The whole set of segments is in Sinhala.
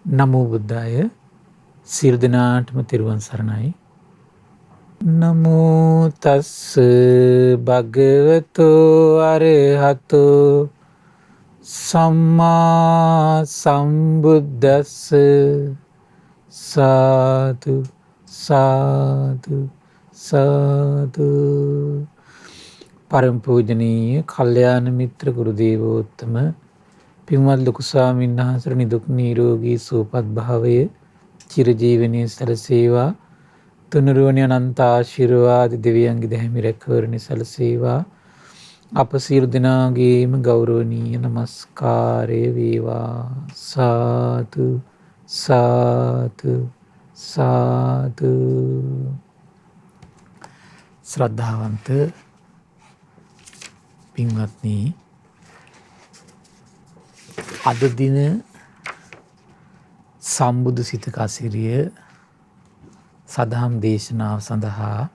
නමෝ බුද්දාය. සියලු දෙනාටම තෙරුවන් සරණයි. නමෝ තස්ස භගවතෝ අරහතෝ සම්මා සම්බුද්දස්ස. සාදු සාදු සාදු. පරම පූජනීය කල්යාණ මිත්‍ර ගුරු දේවෝත්තම පින්වත් ලොකු ස්වාමීන් වහන්සේ නිදුක් නිරෝගී සුවපත් භාවය චිරජීවනයේ සැලසේවා. තුනුරුවනි අනන්ත ආශිර්වාද දෙවියන්ගේ දැහැමි රැකවරණය සැලසේවා. අප සියලු දෙනාගේම ගෞරවනීය නමස්කාරය වේවා. සාදු සාදු සාදු. ශ්‍රද්ධාවන්ත පින්වත්නි, අද දින සම්බුදු සිතක අසිරිය සදහම් දේශනාව සඳහා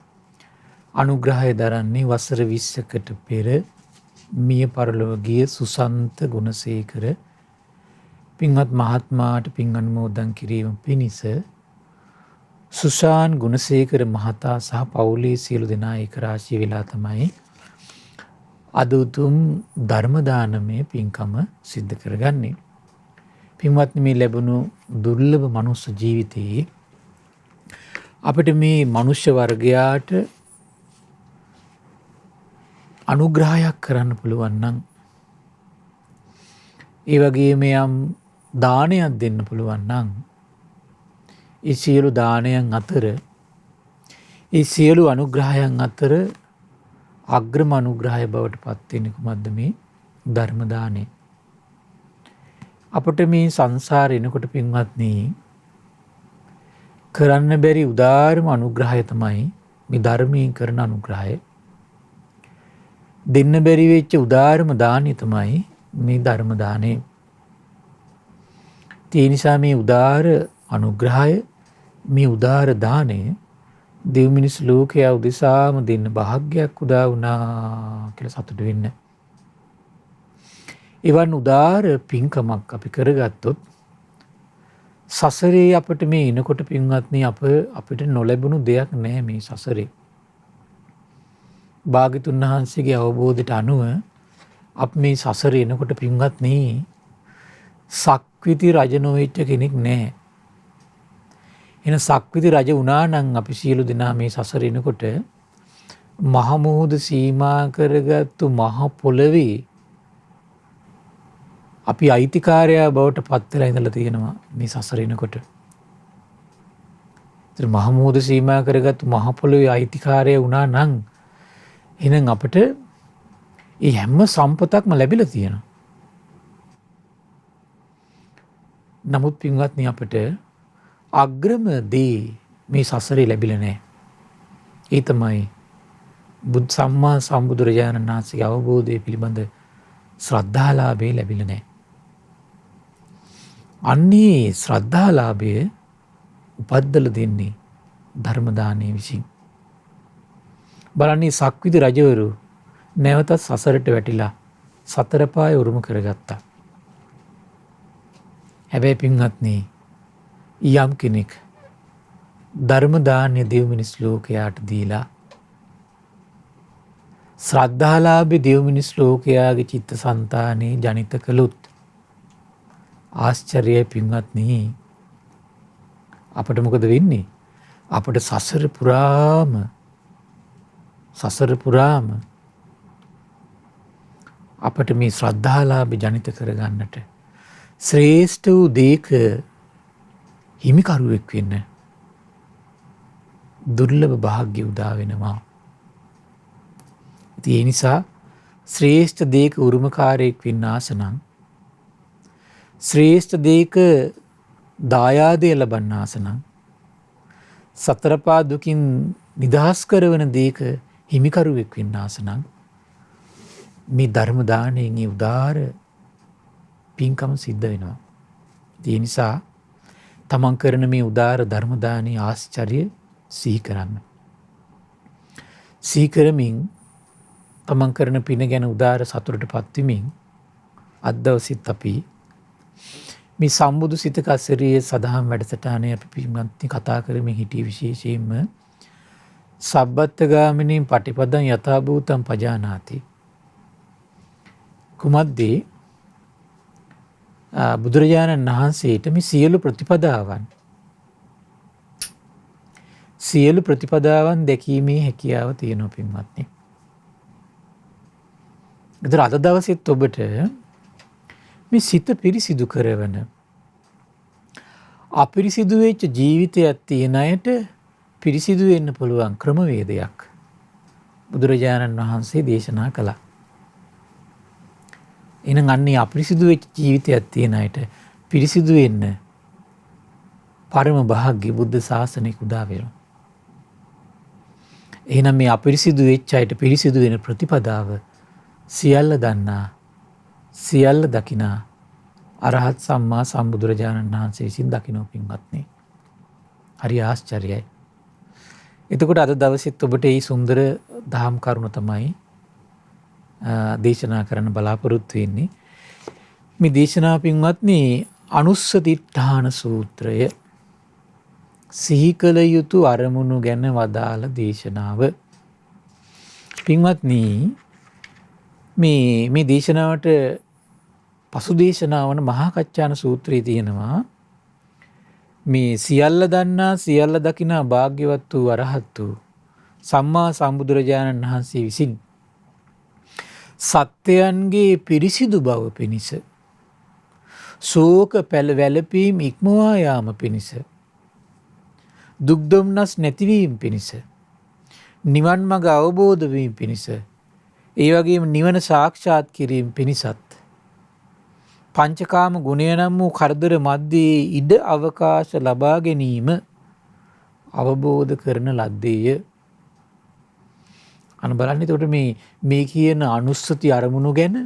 අනුග්‍රහය දරන්නේ වසර 20කට පෙර මිය පරලොව ගිය සුසන්ත ගුණසේකර පින්වත් මහත්මයාට පින් අනුමෝදන් කිරීම පිණිස සුෂාන් ගුණසේකර මහතා සහ පවුලේ සියලු දෙනා එක රාශී වෙලා තමයි අද උතුම් ධර්ම දානමය පින්කම සිද්ධ කරගන්නේ. පින්වත්නි, මේ ලැබුණු දුර්ලභ මනුස්ස ජීවිතයේ අපිට මේ මනුෂ්‍ය වර්ගයාට අනුග්‍රහයක් කරන්න පුළුවන් නම්, ඒ වගේම යම් දානයක් දෙන්න පුළුවන් නම්, ඒ සියලු දානයන් අතර, ඒ සියලු අනුග්‍රහයන් අතර අග්‍රම අනුග්‍රහය බවට පත් වෙන්නේ කුමක්ද? මේ ධර්ම දානය. අපට මේ සංසාරේ එනකොට පින්වත්නි, කරන්න බැරි උදාාරම අනුග්‍රහය තමයි මේ ධර්මයෙන් කරන අනුග්‍රහය. දෙන්න බැරි වෙච්ච උදාාරම දානය තමයි මේ ධර්ම දානය. ඒ නිසා මේ උදාාර අනුග්‍රහය, මේ උදාාර දානය දෙව් මිනිස් ලෝකයා උදෙසාම දෙන්න භාග්‍යයක් උදා වුණා කියලා සතුටු වෙන්න. එවන් උදාාර පින්කමක් අපි කරගත්තොත් සසරේ අපිට මේ එනකොට පින්වත්නි, අපිට නොලැබුණු දෙයක් නැහැ මේ සසරේ. භාග්‍යතුන් වහන්සේගේ අවබෝධයට අනුව අපි මේ සසරේ එනකොට පින්වත්නි, සක්විති රජ නොවෙච්ච කෙනෙක් නැහැ. එන සක්විති රජ වුණා නම් අපි සියලු දෙනා මේ සසරේ එනකොට මහ මුහුද සීමා කරගත්තු මහ පොළවේ අපි අයිතිකාරයා බවට පත් වෙලා ඉඳලා තියෙනවා මේ සසරේ එනකොට. ඒතර මහ මුහුද සීමා කරගත්තු මහ පොළවේ අයිතිකාරයා වුණා නම් එහෙනම් අපිට මේ හැම සම්පතක්ම ලැබිලා තියෙනවා. නමුත් පින්වත්නි, අපිට අග්‍රම දේ මේ සසරේ ලැබිලා නැහැ. ඒ තමයි බුදු සම්මා සම්බුදුරජාණන් වහන්සේගේ අවබෝධය පිළිබඳ ශ්‍රද්ධාලාභය ලැබිලා නැහැ. අන්නේ ශ්‍රද්ධාලාභය උපද්දල දෙන්නේ ධර්ම දානයේ විසින්. බලන්නේ සක්විති රජවරු නැවතත් සසරට වැටිලා සතර පාය උරුම කරගත්තා. හැබැයි පින්වත්නි, යම් කෙනෙක් ධර්ම දාන්‍ය දෙව් මිනිස් ලෝකයාට දීලා ශ්‍රද්ධාලාභී දෙව් මිනිස් ලෝකයාගේ චිත්තසංතානෙ ජනිත කළොත් ආශ්චර්යයි පින්වත්නි. අපට මොකද වෙන්නේ? අපට සසර පුරාම අපට මේ ශ්‍රද්ධාලාභී ජනිත කරගන්නට ශ්‍රේෂ්ඨ වූ දේක හිමිකරුවෙක් වෙන්න දුර්ලභ භාග්‍ය උදා වෙනවා. ඒ නිසා ශ්‍රේෂ්ඨ දේක උරුමකාරයෙක් වෙන්න ආස නම්, ශ්‍රේෂ්ඨ දේක දායාදය ලබන්න ආස නම්, සතරපා දුකින් නිදහස් කරවන දේක හිමිකරුවෙක් වෙන්න ආස නම්, මේ ධර්ම දානයෙන් ඒ උදාාර පින්කම සිද්ධ වෙනවා. ඒ නිසා තමන් කරන මේ උදාාර ධර්ම දානයේ ආශ්චර්ය සිහි කරන්න. සිහි කරමින් තමන් කරන පින ගැන උදාාර සතුටට පත්වමින් අද දවසෙත් අපි මේ සම්බුදු සිතක අසිරියේ සදහම් වැඩසටහනේ අපි පින්වත්නි කතා කරමින් හිටියේ විශේෂයෙන්ම සබ්බත්ගාමිනී පටිපදං යථා භූතං පජානාති. කුමද්දී බුදුරජාණන් වහන්සේට මේ සියලු ප්‍රතිපදාවන් දැකීමේ හැකියාව තියෙනවා පින්වත්නි. ඒතර අද දවසෙත් ඔබට මේ සිත පිරිසිදු කරවන අපිරිසිදු වෙච්ච ජීවිතයක් තියෙන අයට පිරිසිදු වෙන්න පුළුවන් ක්‍රමවේදයක් බුදුරජාණන් වහන්සේ දේශනා කළා. එහෙනම් අන්නේ අපිරිසිදු වෙච්ච ජීවිතයක් තියෙන අයට පිරිසිදු වෙන්න පරම භාග්‍ය බුද්ධ ශාසනය උදා වෙනවා. එහෙනම් මේ අපිරිසිදු වෙච්ච අයට පිරිසිදු වෙන ප්‍රතිපදාව සියල්ල දන්නා සියල්ල දකිනා අරහත් සම්මා සම්බුදුරජාණන් වහන්සේ විසින් දකින්න පින්වත්නි. හරි ආශ්චර්යයි. එතකොට අද දවසෙත් ඔබට මේ සුන්දර දහම් කරුණ තමයි දේශනා කරන්න බලාපොරොත්තු වෙන්නේ. මේ දේශනාව පින්වත්නි අනුස්සතිට්ඨාන සූත්‍රය සිහි කළ යුතු අරමුණු ගැන වදාළ දේශනාව. පින්වත්නි මේ දේශනාවට පසු දේශනාවන මහා කච්චාන සූත්‍රයේ තියෙනවා මේ සියල්ල දන්නා සියල්ල දකිනා භාග්‍යවත් වූ අරහත් වූ සම්මා සම්බුදුරජාණන් වහන්සේ විසින් සත්‍යයන්ගේ පිරිසිදු බව පිණිස ශෝක වැළපීම් ඉක්මවා යාම පිණිස දුක් දුම්නස් නැතිවීම පිණිස නිවන් මඟ අවබෝධ වීම පිණිස ඒ වගේම නිවන සාක්ෂාත් කිරීම පිණිසත් පංචකාම ගුණය නම් වූ කරදර මැද්දේ ඉඩ අවකාශ ලබා ගැනීම අවබෝධ කරන ලද්දේය. අන්න බලන්න එතකොට මේ කියන අනුස්සති අරමුණු ගැන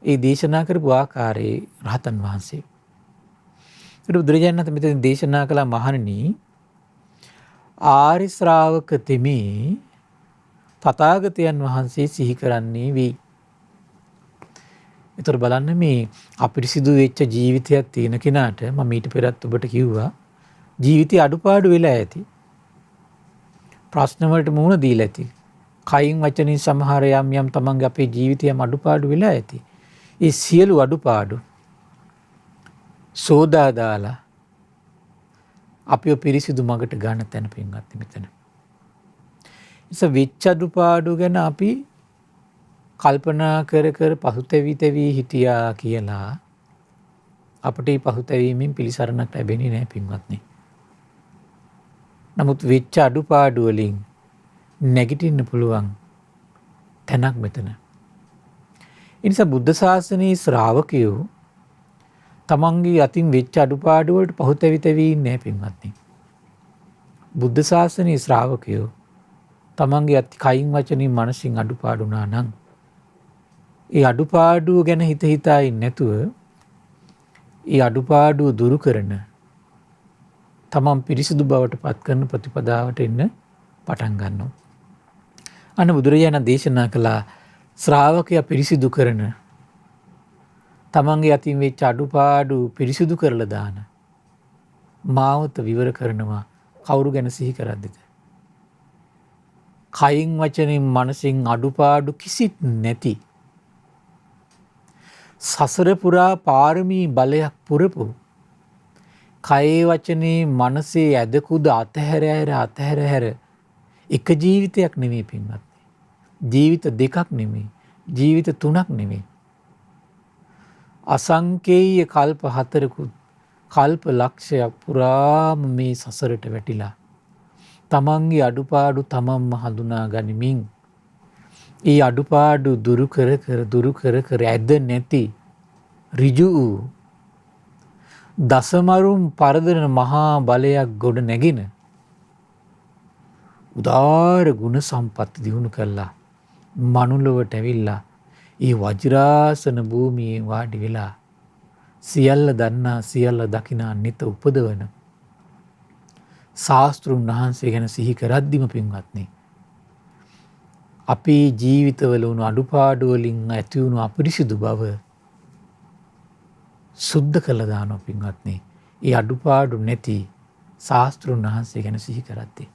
ඒ දේශනා කරපු ආකාරයේ රහතන් වහන්සේ. ඒක බුදුරජාණන් වහන්සේ මෙතන දේශනා කළ මහණෙනි ආරි ශ්‍රාවක තෙමේ තථාගතයන් වහන්සේ සිහි කරන්නේ වෙයි. ඒතර බලන්න මේ අපිරිසිදු වෙච්ච ජීවිතයක් තියෙන කෙනාට මම ඊට පෙරත් ඔබට කිව්වා ජීවිතේ අඩුපාඩු වෙලා ඇති. ප්‍රශ්න වලට මුහුණ දීලා ඇති. කයින් වචනින් සමහර යම් තමන්ගේ අපේ ජීවිතයම අඩුපාඩු වෙලා ඇති. ඒ සියලු අඩුපාඩු සෝදා දාලා අපිව පිරිසිදු මගට ගන්න තැන පින්වත් මෙතන. වෙච්ච අඩුපාඩු ගැන අපි කල්පනා කර පසුතැවි හිටියා කියලා අපිට මේ පසුතැවීමෙන් පිළිසරණක් ලැබෙන්නේ නැහැ පින්වත්නි. නමුත් වෙච්ච අඩුපාඩු වලින් නැගිටින්න පුළුවන් තැනක් මෙතන. ඒ නිසා බුද්ධ ශාසනයේ ශ්‍රාවකයෝ තමන්ගේ අතින් වෙච්ච අඩුපාඩු වලට පසුතැවි ඉන්නේ නැහැ පින්වත්නි. බුද්ධ ශාසනයේ ශ්‍රාවකයෝ තමන්ගේ අත් කයින් වචනින් මනසින් අඩුපාඩු වුණා නම් ඒ අඩුපාඩුව ගැන හිතා ඉන්නේ නැතුව ඒ අඩුපාඩුව දුරු කරන තමන් පිරිසිදු බවට පත් කරන ප්‍රතිපදාවට එන්න පටන් ගන්නවා. අන්න බුදුරජාණන් දේශනා කළා ශ්‍රාවකයා පිරිසිදු කරන තමන්ගේ අතින් වෙච්ච අඩුපාඩු පිරිසිදු කරලා දාන මාවත විවර කරනවා කවුරු ගැන සිහි කරද්දිද? කයින් වචනින් මනසින් අඩුපාඩු කිසිත් නැති සසර පුරා පාරමී බලයක් පුරපු කයේ වචනේ මනසේ ඇදකුද අතහැර එක ජීවිතයක් නෙමෙයි පින්වත්නි. ජීවිත දෙකක් නෙමෙයි. ජීවිත තුනක් නෙමෙයි. අසංකේය කල්ප 4කුත් කල්ප ලක්ෂයක් පුරාම මේ සසරට වැටිලා තමන්ගේ අඩුපාඩු තමන්ම හඳුනා ගනිමින් ඒ අඩුපාඩු දුරු කර ඇද නැති ඍජු වූ දසමරුම් පරදරන මහා බලයක් ගොඩ නැගින උදාර ගුණ සම්පත් දිනු කළා මනුලොවට ඇවිල්ලා ඒ වජිරාසන භූමියේ වාඩි වෙලා සියල්ල දන්නා සියල්ල දකිනා නිත උපදවන ශාස්ත්‍රුන් වහන්සේ ගැන සිහි කරද්දිම පින්වත්නි අපේ ජීවිතවල වුණු අඩුපාඩු වලින් ඇති වුණු අපිරිසිදු බව සුද්ධ කළ දානවා පින්වත්නි. ඒ අඩුපාඩු නැති ශාස්ත්‍රුන් වහන්සේ ගැන සිහි කරද්දී.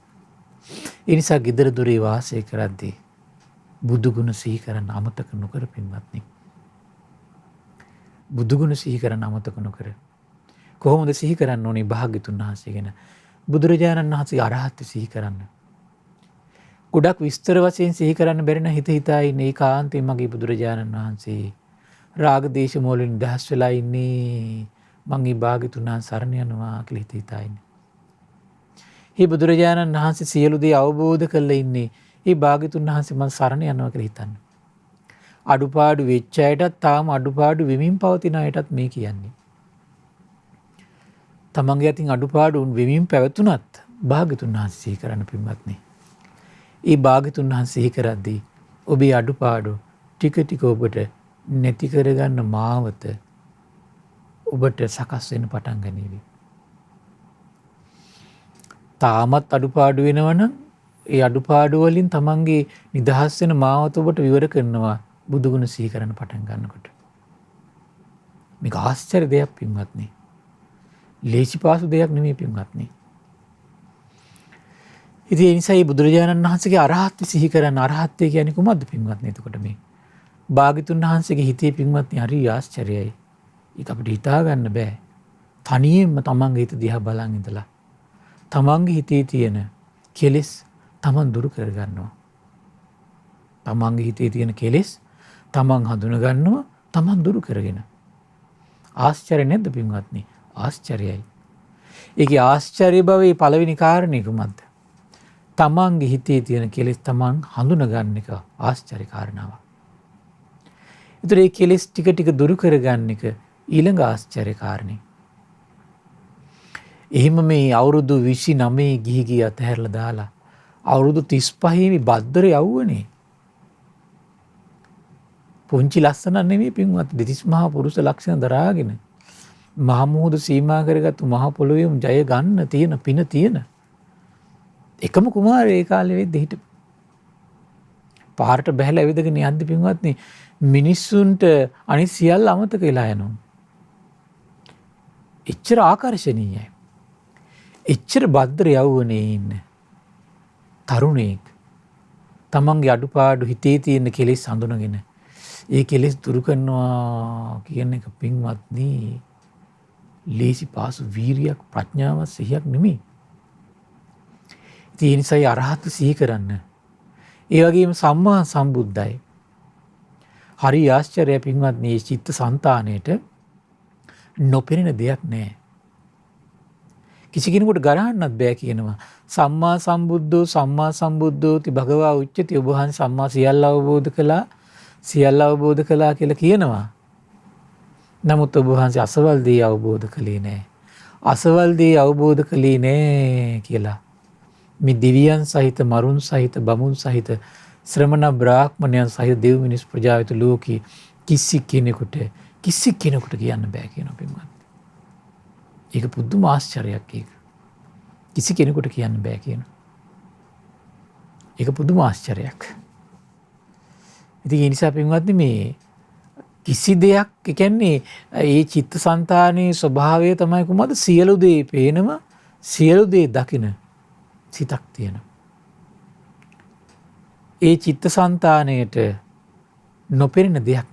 ඒ නිසා gedara dore වාසය කරද්දී බුදු ගුණ සිහි කරන්න අමතක නොකර පින්වත්නි. බුදු ගුණ සිහි කරන්න අමතක නොකර. කොහොමද සිහි කරන්න ඕනේ භාග්‍යතුන් වහන්සේ ගැන? බුදුරජාණන් වහන්සේ අරහත් සිහි කරන්න. ගොඩක් විස්තර වශයෙන් සිහි කරන්න බැරි නම් හිත හිතා ඉන්නේ ඒකාන්තයෙන් මගේ බුදුරජාණන් වහන්සේ රාග දේශ මොලෙන් දහස් වෙලා ඉන්නේ. මං මේ භාග්‍යතුන් වහන්සේ සරණ යනවා කියලා හිත හිතා ඉන්නේ. මේ බුදුරජාණන් වහන්සේ සියලු දේ අවබෝධ කරලා ඉන්නේ. මේ භාග්‍යතුන් වහන්සේ මං සරණ යනවා කියලා හිතන්න. අඩුපාඩු වෙච්ච අයටත් තාම අඩුපාඩු වෙමින් පවතින අයටත් මේ කියන්නේ. තමන්ගේ අතින් අඩුපාඩු වෙමින් පැවතුනත් භාග්‍යතුන් වහන්සේ සිහි කරන්න පින්වත්නි. ඒ භාග්‍යතුන් වහන්සේ සිහි කරද්දී ඔබේ අඩුපාඩු ටික ටික ඔබට නැති කරගන්න මාවත ඔබට සකස් වෙන පටන් ගනීවි. තාමත් අඩුපාඩු වෙනවනම් ඒ අඩුපාඩු වලින් තමන්ගේ නිදහස් වෙන මාවත ඔබට විවර කරනවා බුදුගුණ සිහි කරන්න පටන් ගන්නකොට. මේක ආශ්චර්ය දෙයක් පින්වත්නි. ලේසි පාසු දෙයක් නෙමෙයි පින්වත්නි. ඉතින් ඒ නිසා මේ බුදුරජාණන් වහන්සේගේ අරහත් සිහි කරන්න අරහත්ත්වය කියන්නේ කොහොමද පින්වත්නි? එතකොට මේ භාග්‍යතුන් වහන්සේගේ හිතේ පින්වත්නි හරි ආශ්චර්යයි. ඒක අපිට හිතා ගන්න බෑ. තනියෙන්ම තමන්ගේ හිත දිහා බලන් ඉඳලා තමන්ගේ හිතේ තියෙන කෙලෙස් තමන් දුරු කර ගන්නවා. තමන්ගේ හිතේ තියෙන කෙලෙස් තමන් හඳුන ගන්නවා තමන් දුරු කරගෙන. ආශ්චර්ය නැද්ද පින්වත්නි? ආශ්චර්යයි. ඒකේ ආශ්චර්ය භවයේ පළවෙනි කාරණේ කුමක්ද? තමන්ගේ හිතේ තියෙන කෙලෙස් තමන් හඳුන ගන්න එක ආශ්චර්ය කාරණාවක්. ඒතර මේ කෙලෙස් ටික ටික දුරු කරගන්න එක ඊළඟ ආශ්චර්ය කාරණේ. එහෙම මේ අවුරුදු 29 ගිහි අතහැරලා දාලා අවුරුදු 35 බද්දර යවුවනේ. පුංචි ලස්සන නෙමෙයි පින්වත් දෙතිස් මහා පුරුෂ ලක්ෂණ දරාගෙන මහ මුහුදු සීමා කරගත්තු මහ පොළොවේ ජය ගන්න තියෙන පින තියෙන එකම කුමාරයා ඒ කාලේ වෙද්දී හිට පාරට බහැලා ඇවිදගෙන යද්දි පින්වත්නි මිනිස්සුන්ට අනිත් සියල්ල අමතක වෙලා යනවා. එච්චර ආකර්ෂණීයයි. එච්චර බද්දර යවුවනේ ඉන්න තරුණයෙක් තමන්ගේ අඩුපාඩු හිතේ තියෙන කෙලෙස් හඳුනගෙන ඒ කෙලෙස් දුරු කරනවා කියන එක පින්වත්නි ලේසි පාසු වීරියක් ප්‍රඥාවක් සිහියක් නෙමෙයි. ඒ නිසායි අරහත් සිහි කරන්න. ඒ වගේම සම්මා සම්බුද්දයි. හරි ආශ්චර්යයි පින්වත්නි මේ චිත්ත සංතානයේට නොපෙනෙන දෙයක් නැහැ. කිසි කෙනෙකුට ගරහන්නත් බෑ කියනවා. සම්මා සම්බුද්ධෝ ති භගවා උච්චති. ඔබ වහන්සේ සම්මා සියල්ල අවබෝධ කළා කියලා කියනවා. නමුත් ඔබ වහන්සේ අසවල් දේ අවබෝධ කළේ නැහැ. අසවල් දේ අවබෝධ කළේ නැහැ කියලා මේ දිව්‍යයන් සහිත මරුන් සහිත බමුන් සහිත ශ්‍රමණ බ්‍රාහ්මණයන් සහිත දෙව් මිනිස් ප්‍රජාවිත ලෝකී කිසි කෙනෙකුට කියන්න බෑ කියනවා පින්වත්. ඒක පුදුම ආශ්චර්යයක් ඒක. කිසි කෙනෙකුට කියන්න බෑ කියනවා. ඒක පුදුම ආශ්චර්යයක්. ඉතින් ඒ නිසා පින්වත්නි මේ කිසි දෙයක් කියන්නේ ඒ චිත්තසංතානයේ ස්වභාවය තමයි කොහොමද? සියලු දේ පේනම සියලු දේ දකින සිතක් තියෙනවා. ඒ චිත්තසංතානයට නොපෙනෙන දෙයක්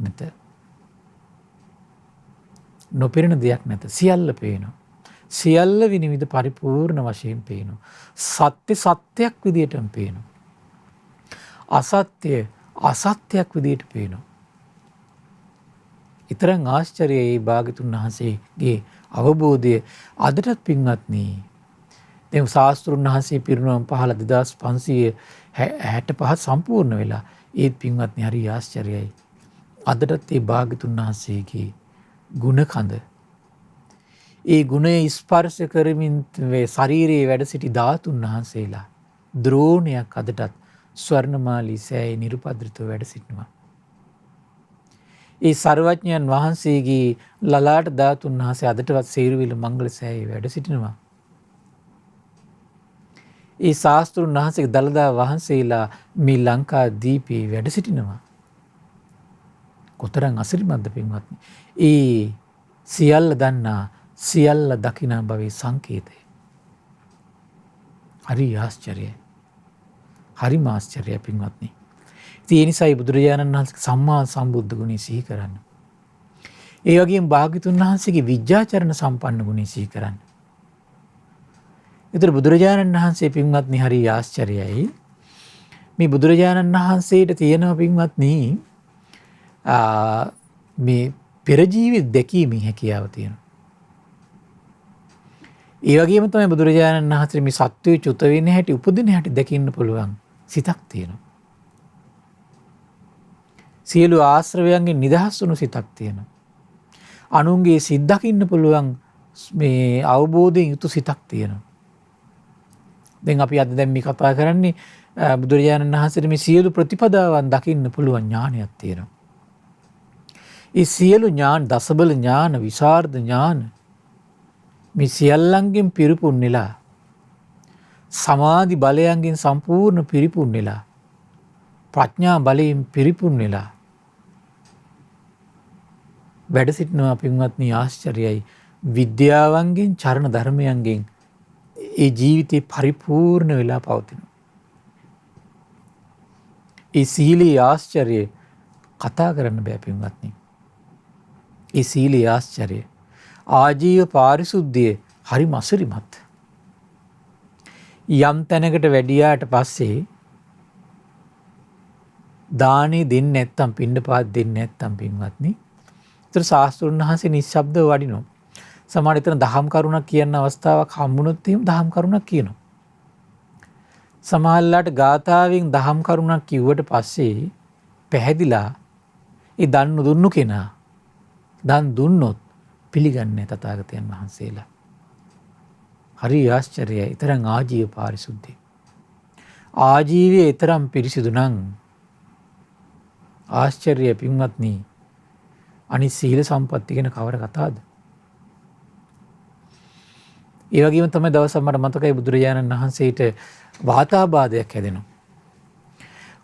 නැත. සියල්ල පේනවා. සියල්ල විනිවිද පරිපූර්ණ වශයෙන් පේනවා. සත්‍ය සත්‍යයක් විදියටම පේනවා. අසත්‍ය අසත්‍යයක් විදියට පේනවා. ඊතරම් ආශ්චර්යයි භාග්‍යතුන් වහන්සේගේ අවබෝධය අදටත් පින්වත්නි. දැන් ශාස්ත්‍රුන් වහන්සේ පිරිනොම් පහළ 2565 සම්පූර්ණ වෙලා ඒත් පින්වත්නි හරි ආශ්චර්යයි. අදටත් මේ භාග්‍යතුන් වහන්සේගේ ගුණ කඳ ඒ ගුණය ස්පර්ශ කරමින් ශරීරයේ වැඩ සිටි ධාතුන් වහන්සේලා ද්‍රෝණයක් අදටත් ස්වර්ණමාලී සෑයේ නිරුපද්‍රිතව වැඩ සිටිනවා. ඒ සර්වඥයන් වහන්සේගේ ලලාට ධාතුන් වහන්සේ අදටවත් සේරුවිල මංගල සෑයේ වැඩ සිටිනවා. ඒ ශාස්ත්‍රුන් වහන්සේගේ දළදා වහන්සේලා මේ ලංකා දීපේ වැඩ සිටිනවා. කොතරම් අසිරිමත්ද පින්වත්නි. ඒ සියල්ල දන්නා සියල්ල දකිනා බවේ සංකේතය. හරි ආශ්චර්යයි. හරිම ආශ්චර්යයි පින්වත්නි. ඉතින් ඒ නිසායි බුදුරජාණන් වහන්සේ සම්මා සම්බුද්ධ ගුණය සිහි කරන්න. ඒ වගේම භාග්‍යතුන් වහන්සේගේ විජ්ජාචරණ සම්පන්න ගුණය සිහි කරන්න. ඒතර බුදුරජාණන් වහන්සේ පින්වත්නි හරි ආශ්චර්යයි. මේ බුදුරජාණන් වහන්සේට තියෙනවා පින්වත්නි මේ පෙර ජීවිත දැකීමේ හැකියාව තියෙනවා. ඒ වගේම තමයි බුදුරජාණන් වහන්සේ මේ සත්වයේ චුත වෙන හැටි උපදින හැටි දකින්න පුළුවන් සිතක් තියෙනවා. සියලු ආශ්‍රවයන්ගෙන් නිදහස් වුණු සිතක් තියෙනවා. අනුන්ගේ සිත් දකින්න පුළුවන් මේ අවබෝධයෙන් යුතු සිතක් තියෙනවා. දැන් අපි අද දැන් මේ කතා කරන්නේ බුදුරජාණන් වහන්සේට මේ සියලු ප්‍රතිපදාවන් දකින්න පුළුවන් ඥානයක් තියෙනවා. ඒ සියලු ඥාන දසබල ඥාන විසරද ඥාන මේ සියල්ලංගෙන් පිරිපුන් වෙලා සමාධි බලයන්ගෙන් සම්පූර්ණ පිරිපුන් වෙලා ප්‍රඥා බලයෙන් පිරිපුන් වෙලා වැඩ සිටිනවා පින්වත්නි ආශ්චර්යයි. විද්‍යාවන්ගෙන් චරණ ධර්මයන්ගෙන් ඒ ජීවිතේ පරිපූර්ණ වෙලා පවතිනවා. ඒ සීලී ආශ්චර්යය කතා කරන්න බෑ පින්වත්නි. ඒ සීලී ආශ්චර්යය ආජීව පාරිශුද්ධිය හරි මසරිමත්. යම් තැනකට වැඩියාට පස්සේ දානේ දෙන්නේ නැත්තම් පිණ්ඩපාත දෙන්නේ නැත්තම් පින්වත්නි. ඒතර ශාස්ත්‍රඥ වහන්සේ නිශ්ශබ්දව වඩිනවා. සමහර විට දහම් කරුණක් කියන්න අවස්ථාවක් හම්බුනොත් එහෙම දහම් කරුණක් කියනවා. සමහරලාට ගාථාවෙන් දහම් කරුණක් කිව්වට පස්සේ පැහැදිලා ඒ දන් දුන්නු කෙනා දන් දුන්නොත් පිළිගන්නේ තථාගතයන් වහන්සේලා. හරි ආශ්චර්යයි. ඊතරම් ආජීව පාරිශුද්ධිය. ආජීවයේ ඊතරම් පිරිසිදු නම් ආශ්චර්ය පින්වත්නි. අනිත් සීල සම්පatti ගැන කවර කතාවද? ඒ වගේම තමයි දවසක් මට මතකයි බුදුරජාණන් වහන්සේට වාතාබාධයක් හැදෙනවා.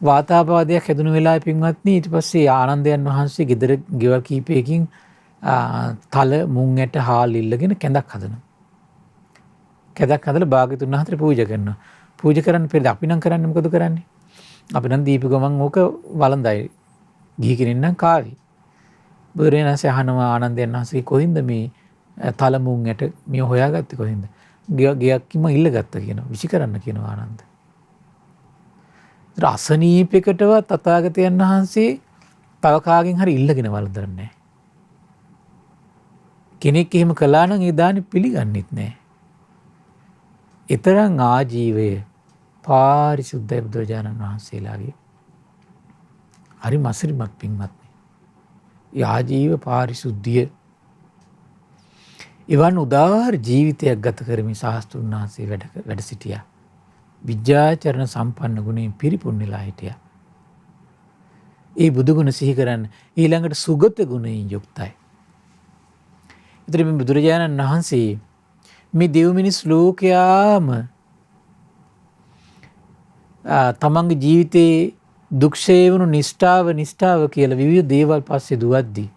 වාතාබාධයක් හැදුණු වෙලාවේ පින්වත්නි ඊට පස්සේ ආනන්දයන් වහන්සේ ගෙදර ගෙවල් කීපයකින් තල මුං ඇට හාල් ඉල්ලගෙන කැඳක් හදනවා. කැඳක් හදලා භාග්‍යතුන් වහන්සේට පූජා කරනවා. පූජා කරන්න පෙර අපි නම් කරන්නේ මොකද කරන්නේ? අපි නම් දීප ගමන් ඕක වළඳයි. ගිහි කෙනෙක් නම් කාවි. බුදුරජාණන් වහන්සේ අහනවා ආනන්දයන් වහන්සේ කොහින්ද මේ තල මුං ඇට මේ හොයාගත්තේ කොහින්ද? ගයක් කිම ඉල්ලගත්තා කියනවා. විසි කරන්න කියනවා ආනන්ද. අසනීපයකටවත් තථාගතයන් වහන්සේ තව කාගෙන් හරි ඉල්ලගෙන වළඳන්නේ නැහැ. කෙනෙක් එහෙම කළා නම් ඒ දානි පිළිගන්නෙත් නැහැ. ඊතරම් ආජීවය පාරිශුද්ධ බුදුරජාණන් වහන්සේලාගේ හරි මසරිමත් පින්වත්නි. ඒ ආජීව පාරිශුද්ධිය එවන් උදාාර ජීවිතයක් ගත කරමින් ශාස්ත්‍රඥ වහන්සේ වැඩ සිටියා. විජ්ජාචරණ සම්පන්න ගුණයෙන් පිරිපුන් වෙලා හිටියා. ඒ බුදු ගුණ සිහි කරන්න ඊළඟට සුගත ගුණයෙන් යුක්තයි. ඒතර මේ බුදුරජාණන් වහන්සේ මේ දෙව් මිනිස් ලෝකයාම තමන්ගේ ජීවිතේ දුක්ෂේ වුණු නිෂ්ඨාව කියලා විවිධ දේවල් පස්සේ දුවද්දී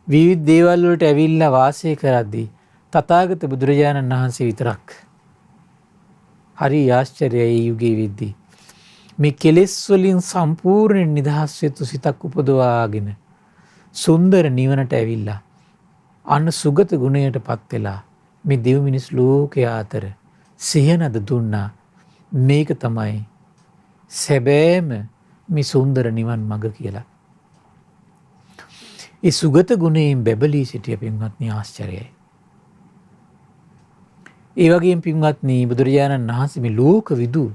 විවිධ දේවල් වලට ඇවිල්ලා වාසය කරද්දී තථාගත බුදුරජාණන් වහන්සේ විතරක් හරි ආශ්චර්යයි යුගයේ විද්දී මේ කෙලෙස් වලින් සම්පූර්ණ නිදහස් වෙතු සිතක් උපදවාගෙන සුන්දර නිවනට ඇවිල්ලා අන්න සුගත ගුණයටපත් වෙලා මේ දෙව් මිනිස් ලෝකයා අතර සිහිනද දුන්නා. මේක තමයි සැබෑම මේ සුන්දර නිවන් මඟ කියලා. ඒ සුගත ගුණයෙන් බැබලී සිටිය පින්වත්නි ආශ්චර්යයි. ඒ වගේම පින්වත්නි බුදුරජාණන් වහන්සේ මේ ලෝක විදු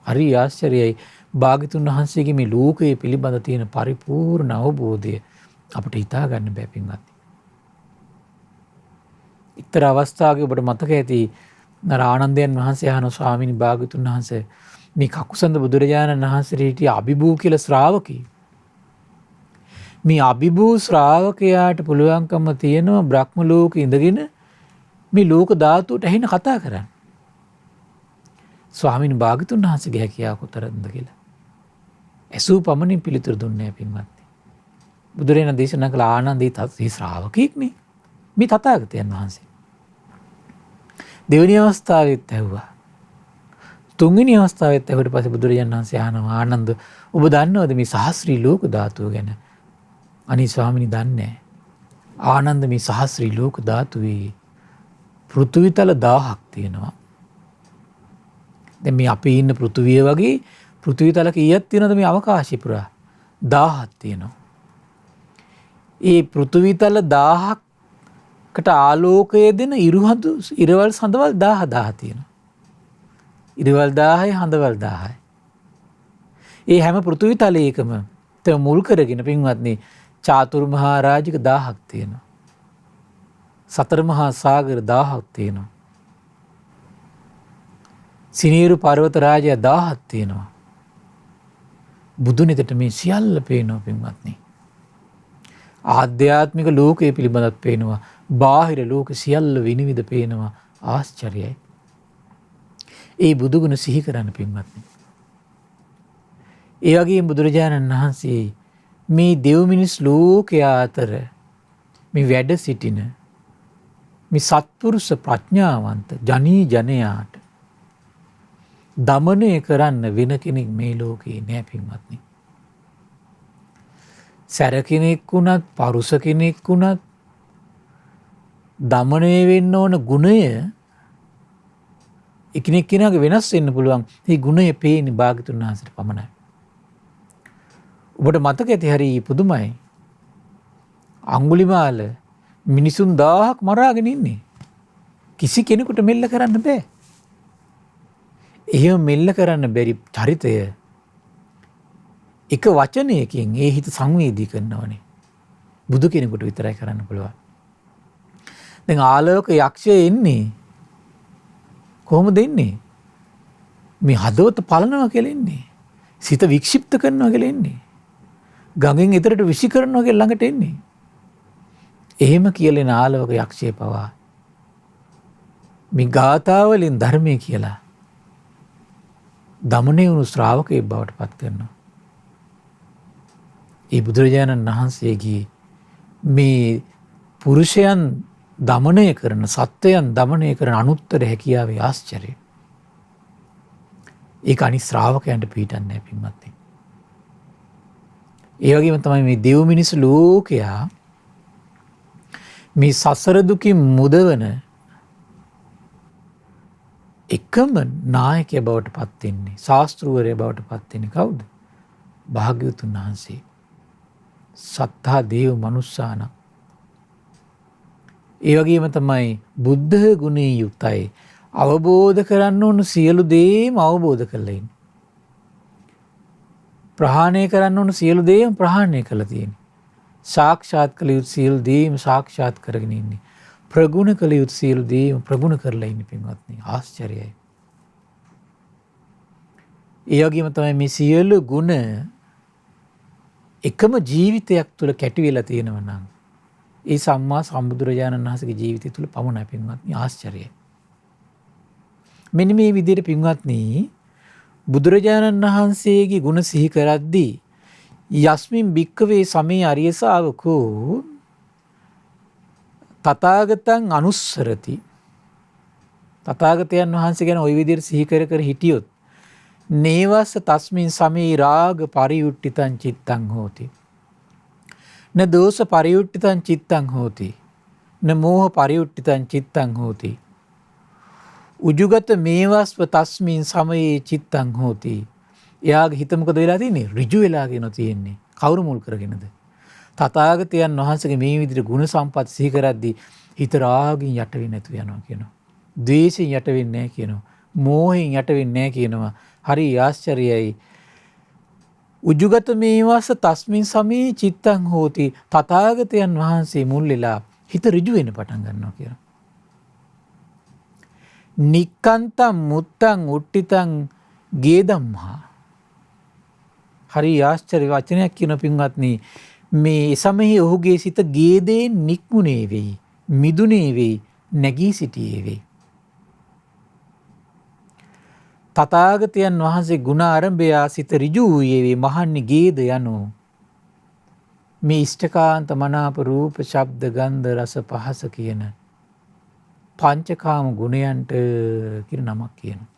හරි ආශ්චර්යයි. භාග්‍යතුන් වහන්සේගේ මේ ලෝකයේ පිළිබඳ තියෙන පරිපූර්ණ අවබෝධය අපිට හිතා ගන්න බෑ පින්වත්නි. ඉතර අවස්ථාවක ඔබට මතක ඇති ආනන්දයන් වහන්සේ අහන ස්වාමීනි භාග්‍යතුන් වහන්සේ මේ කකුසඳ බුදුරජාණන් වහන්සේ හිටිය අභිභූ කියලා ශ්‍රාවකී. මේ අභිභූ ශ්‍රාවකයාට පුළුවන්කම තියෙනවා බ්‍රහ්ම ලෝකේ ඉඳගෙන මේ ලෝක ධාතුවට ඇහින කතා කරන්න. ස්වාමීන් භාග්‍යතුන් වහන්සේගේ හැකියාව කොතරම්ද කියලා. ඇසූ පමණින් පිළිතුරු දුන්නේ පින්වත්නි. බුදුරජාණන් දේශනා කළ ආනන්දේ තත් ශ්‍රාවකෙක්නේ. මේ තථාගතයන් වහන්සේ. දෙවෙනි අවස්ථාවෙත් ඇහුවා. තුන්වෙනි අවස්ථාවෙත් ඇහුවට පස්සේ බුදුරජාණන් වහන්සේ අහනවා ආනන්ද ඔබ දන්නවද මේ සහස්‍රී ලෝක ධාතුව ගැන? අනේ ස්වාමීනි දන්නේ නැහැ. ආනන්ද මේ සහස්‍රී ලෝක ධාතුවේ පෘථුවිතල 1000ක් තියෙනවා. දැන් මේ අපි ඉන්න පෘථුවිය වගේ පෘථුවිතල කීයක් තියෙනවද මේ අවකාශය පුරා? 1000ක් තියෙනවා. ඒ පෘථුවිතල 1000කට ආලෝකය දෙන ඉරවල් සඳවල් 1000 තියෙනවා. ඉරවල් 1000යි හඳවල් 1000යි. ඒ හැම පෘථුවිතලයකම තම මුල් කරගෙන පින්වත්නි චාතුරු මහා රාජික 1000ක් තියෙනවා. සතර මහා සාගර 1000ක් තියෙනවා. සිනීරු පර්වත රාජය 1000ක් තියෙනවා. බුදුනෙතට මේ සියල්ල පේනවා පින්වත්නි. ආධ්‍යාත්මික ලෝකයේ පිළිබඳත් පේනවා. බාහිර ලෝක සියල්ල විනිවිද පේනවා. ආශ්චර්යයි. ඒ බුදුගුණ සිහි කරන්න පින්වත්නි. ඒ වගේම බුදුරජාණන් වහන්සේ මේ දෙව් මිනිස් ලෝකයා අතර මේ වැඩ සිටින මේ සත්පුරුෂ ප්‍රඥාවන්ත ජනී ජනයාට දමනය කරන්න වෙන කෙනෙක් මේ ලෝකේ නෑ පින්වත්නි. සැර කෙනෙක් වුණත් පරුස කෙනෙක් වුණත් දමනය වෙන්න ඕන ගුණය එකිනෙක කෙනාගේ වෙනස් වෙන්න පුළුවන්. මේ ගුණය පේන්නේ භාග්‍යතුන් වහන්සේට පමණයි. ඔබට මතක ඇති හරි පුදුමයි. අඟුලිමාල මිනිසුන් 1000ක් මරාගෙන ඉන්නේ. කිසි කෙනෙකුට මෙල්ල කරන්න බෑ. එහෙම මෙල්ල කරන්න බැරි චරිතය එක වචනයකින් ඒ හිත සංවේදී කරනවනේ. බුදු කෙනෙකුට විතරයි කරන්න පුළුවන්. දැන් ආලෝක යක්ෂය එන්නේ කොහොමද එන්නේ? මේ හදවත පලනවා කියලා එන්නේ. සිත වික්ෂිප්ත කරනවා කියලා එන්නේ. ගඟෙන් එතරට විසි කරනවා කියලා ළඟට එන්නේ. එහෙම කියලෙන ආලෝක යක්ෂය පවා මේ ගාථාවලින් ධර්මය කියලා දමනය වුණු ශ්‍රාවකයෙක් බවට පත් කරනවා. ඒ බුදුරජාණන් වහන්සේගේ මේ පුරුෂයන් දමනය කරන සත්වයන් දමනය කරන අනුත්තර හැකියාවේ ආශ්චර්යය. ඒක අනිත් ශ්‍රාවකයන්ට පිටින් නැහැ පින්වත්නි. ඒ වගේම තමයි මේ දෙව් මිනිස් ලෝකයා මේ සසර දුකින් මුදවන එකම නායකයා බවට පත් වෙන්නේ ශාස්ත්‍රූවරයා බවට පත් වෙන්නේ කවුද? භාග්‍යවතුන් වහන්සේ. සත්තා දේව මනුස්සාන. ඒ වගේම තමයි බුද්ධ ගුණේ යුක්තයි. අවබෝධ කරන්න ඕන සියලු දේම අවබෝධ කරලා ඉන්නේ. ප්‍රහාණය කරන්න ඕන සියලු දේම ප්‍රහාණය කරලා තියෙන්නේ. සාක්ෂාත් කළ යුතු සියලු දේම සාක්ෂාත් කරගෙන ඉන්නේ. ප්‍රගුණ කළ යුතු සියලු දේම ප්‍රගුණ කරලා ඉන්නේ පින්වත්නි. ආශ්චර්යයි. ඒ වගේම තමයි මේ සියලු ගුණ එකම ජීවිතයක් තුළ කැටි වෙලා තියෙනවා නම් ඒ සම්මා සම්බුදුරජාණන් වහන්සේගේ ජීවිතය තුළ පමණයි පින්වත්නි. ආශ්චර්යයි. මෙන්න මේ විදිහට පින්වත්නි බුදුරජාණන් වහන්සේගේ ගුණ සිහි කරද්දී යස්මින් භික්කවේ සමේ අරිය ශාවකෝ තථාගතං අනුස්සරති. තථාගතයන් වහන්සේ ගැන ওই විදිහට සිහි කර කර හිටියොත් නේවස්ස තස්මින් සමේ රාග පරියුට්ඨිතං චිත්තං හෝති. න දෝෂ පරියුට්ඨිතං චිත්තං හෝති. න මෝහ පරියුට්ඨිතං චිත්තං හෝති. උජුගත මේවස්ව තස්මින් සමයේ චිත්තං හෝති. එයාගේ හිත මොකද වෙලා තියෙන්නේ? ඍජු වෙලාගෙන තියෙන්නේ. කවුරු මුල් කරගෙනද? තථාගතයන් වහන්සේගේ මේ විදිහට ගුණ සම්පත් සිහි කරද්දී හිත රාගින් යට වෙන්නේ නැතු යනවා කියනවා. ද්වේෂයෙන් යට වෙන්නේ නැහැ කියනවා. මෝහයෙන් යට වෙන්නේ නැහැ කියනවා. හරි ආශ්චර්යයි. උජුගත මේවස්ස තස්මින් සමයේ චිත්තං හෝති. තථාගතයන් වහන්සේ මුල් වෙලා හිත ඍජු වෙන්න පටන් ගන්නවා කියනවා. නික්කන්තං මුත්තං උට්ටිතං ගේදම්මා. හරි ආශ්චර්ය වචනයක් කියන පින්වත්නි. මේ සමයේ ඔහුගේ සිත ගේදයෙන් නික්මුනේ වෙයි, මිදුනේ වෙයි, නැගී සිටියේ වෙයි. තථාගතයන් වහන්සේ ගුණ ආරම්භය සිත ඍජු වූයේ වේ. මහන්නේ ගේද යනෝ මේ ඉෂ්ඨකාන්ත මනාප රූප ශබ්ද ගන්ධ රස පහස කියන පංචකාම ගුණයන්ට කියන නමක් කියනවා.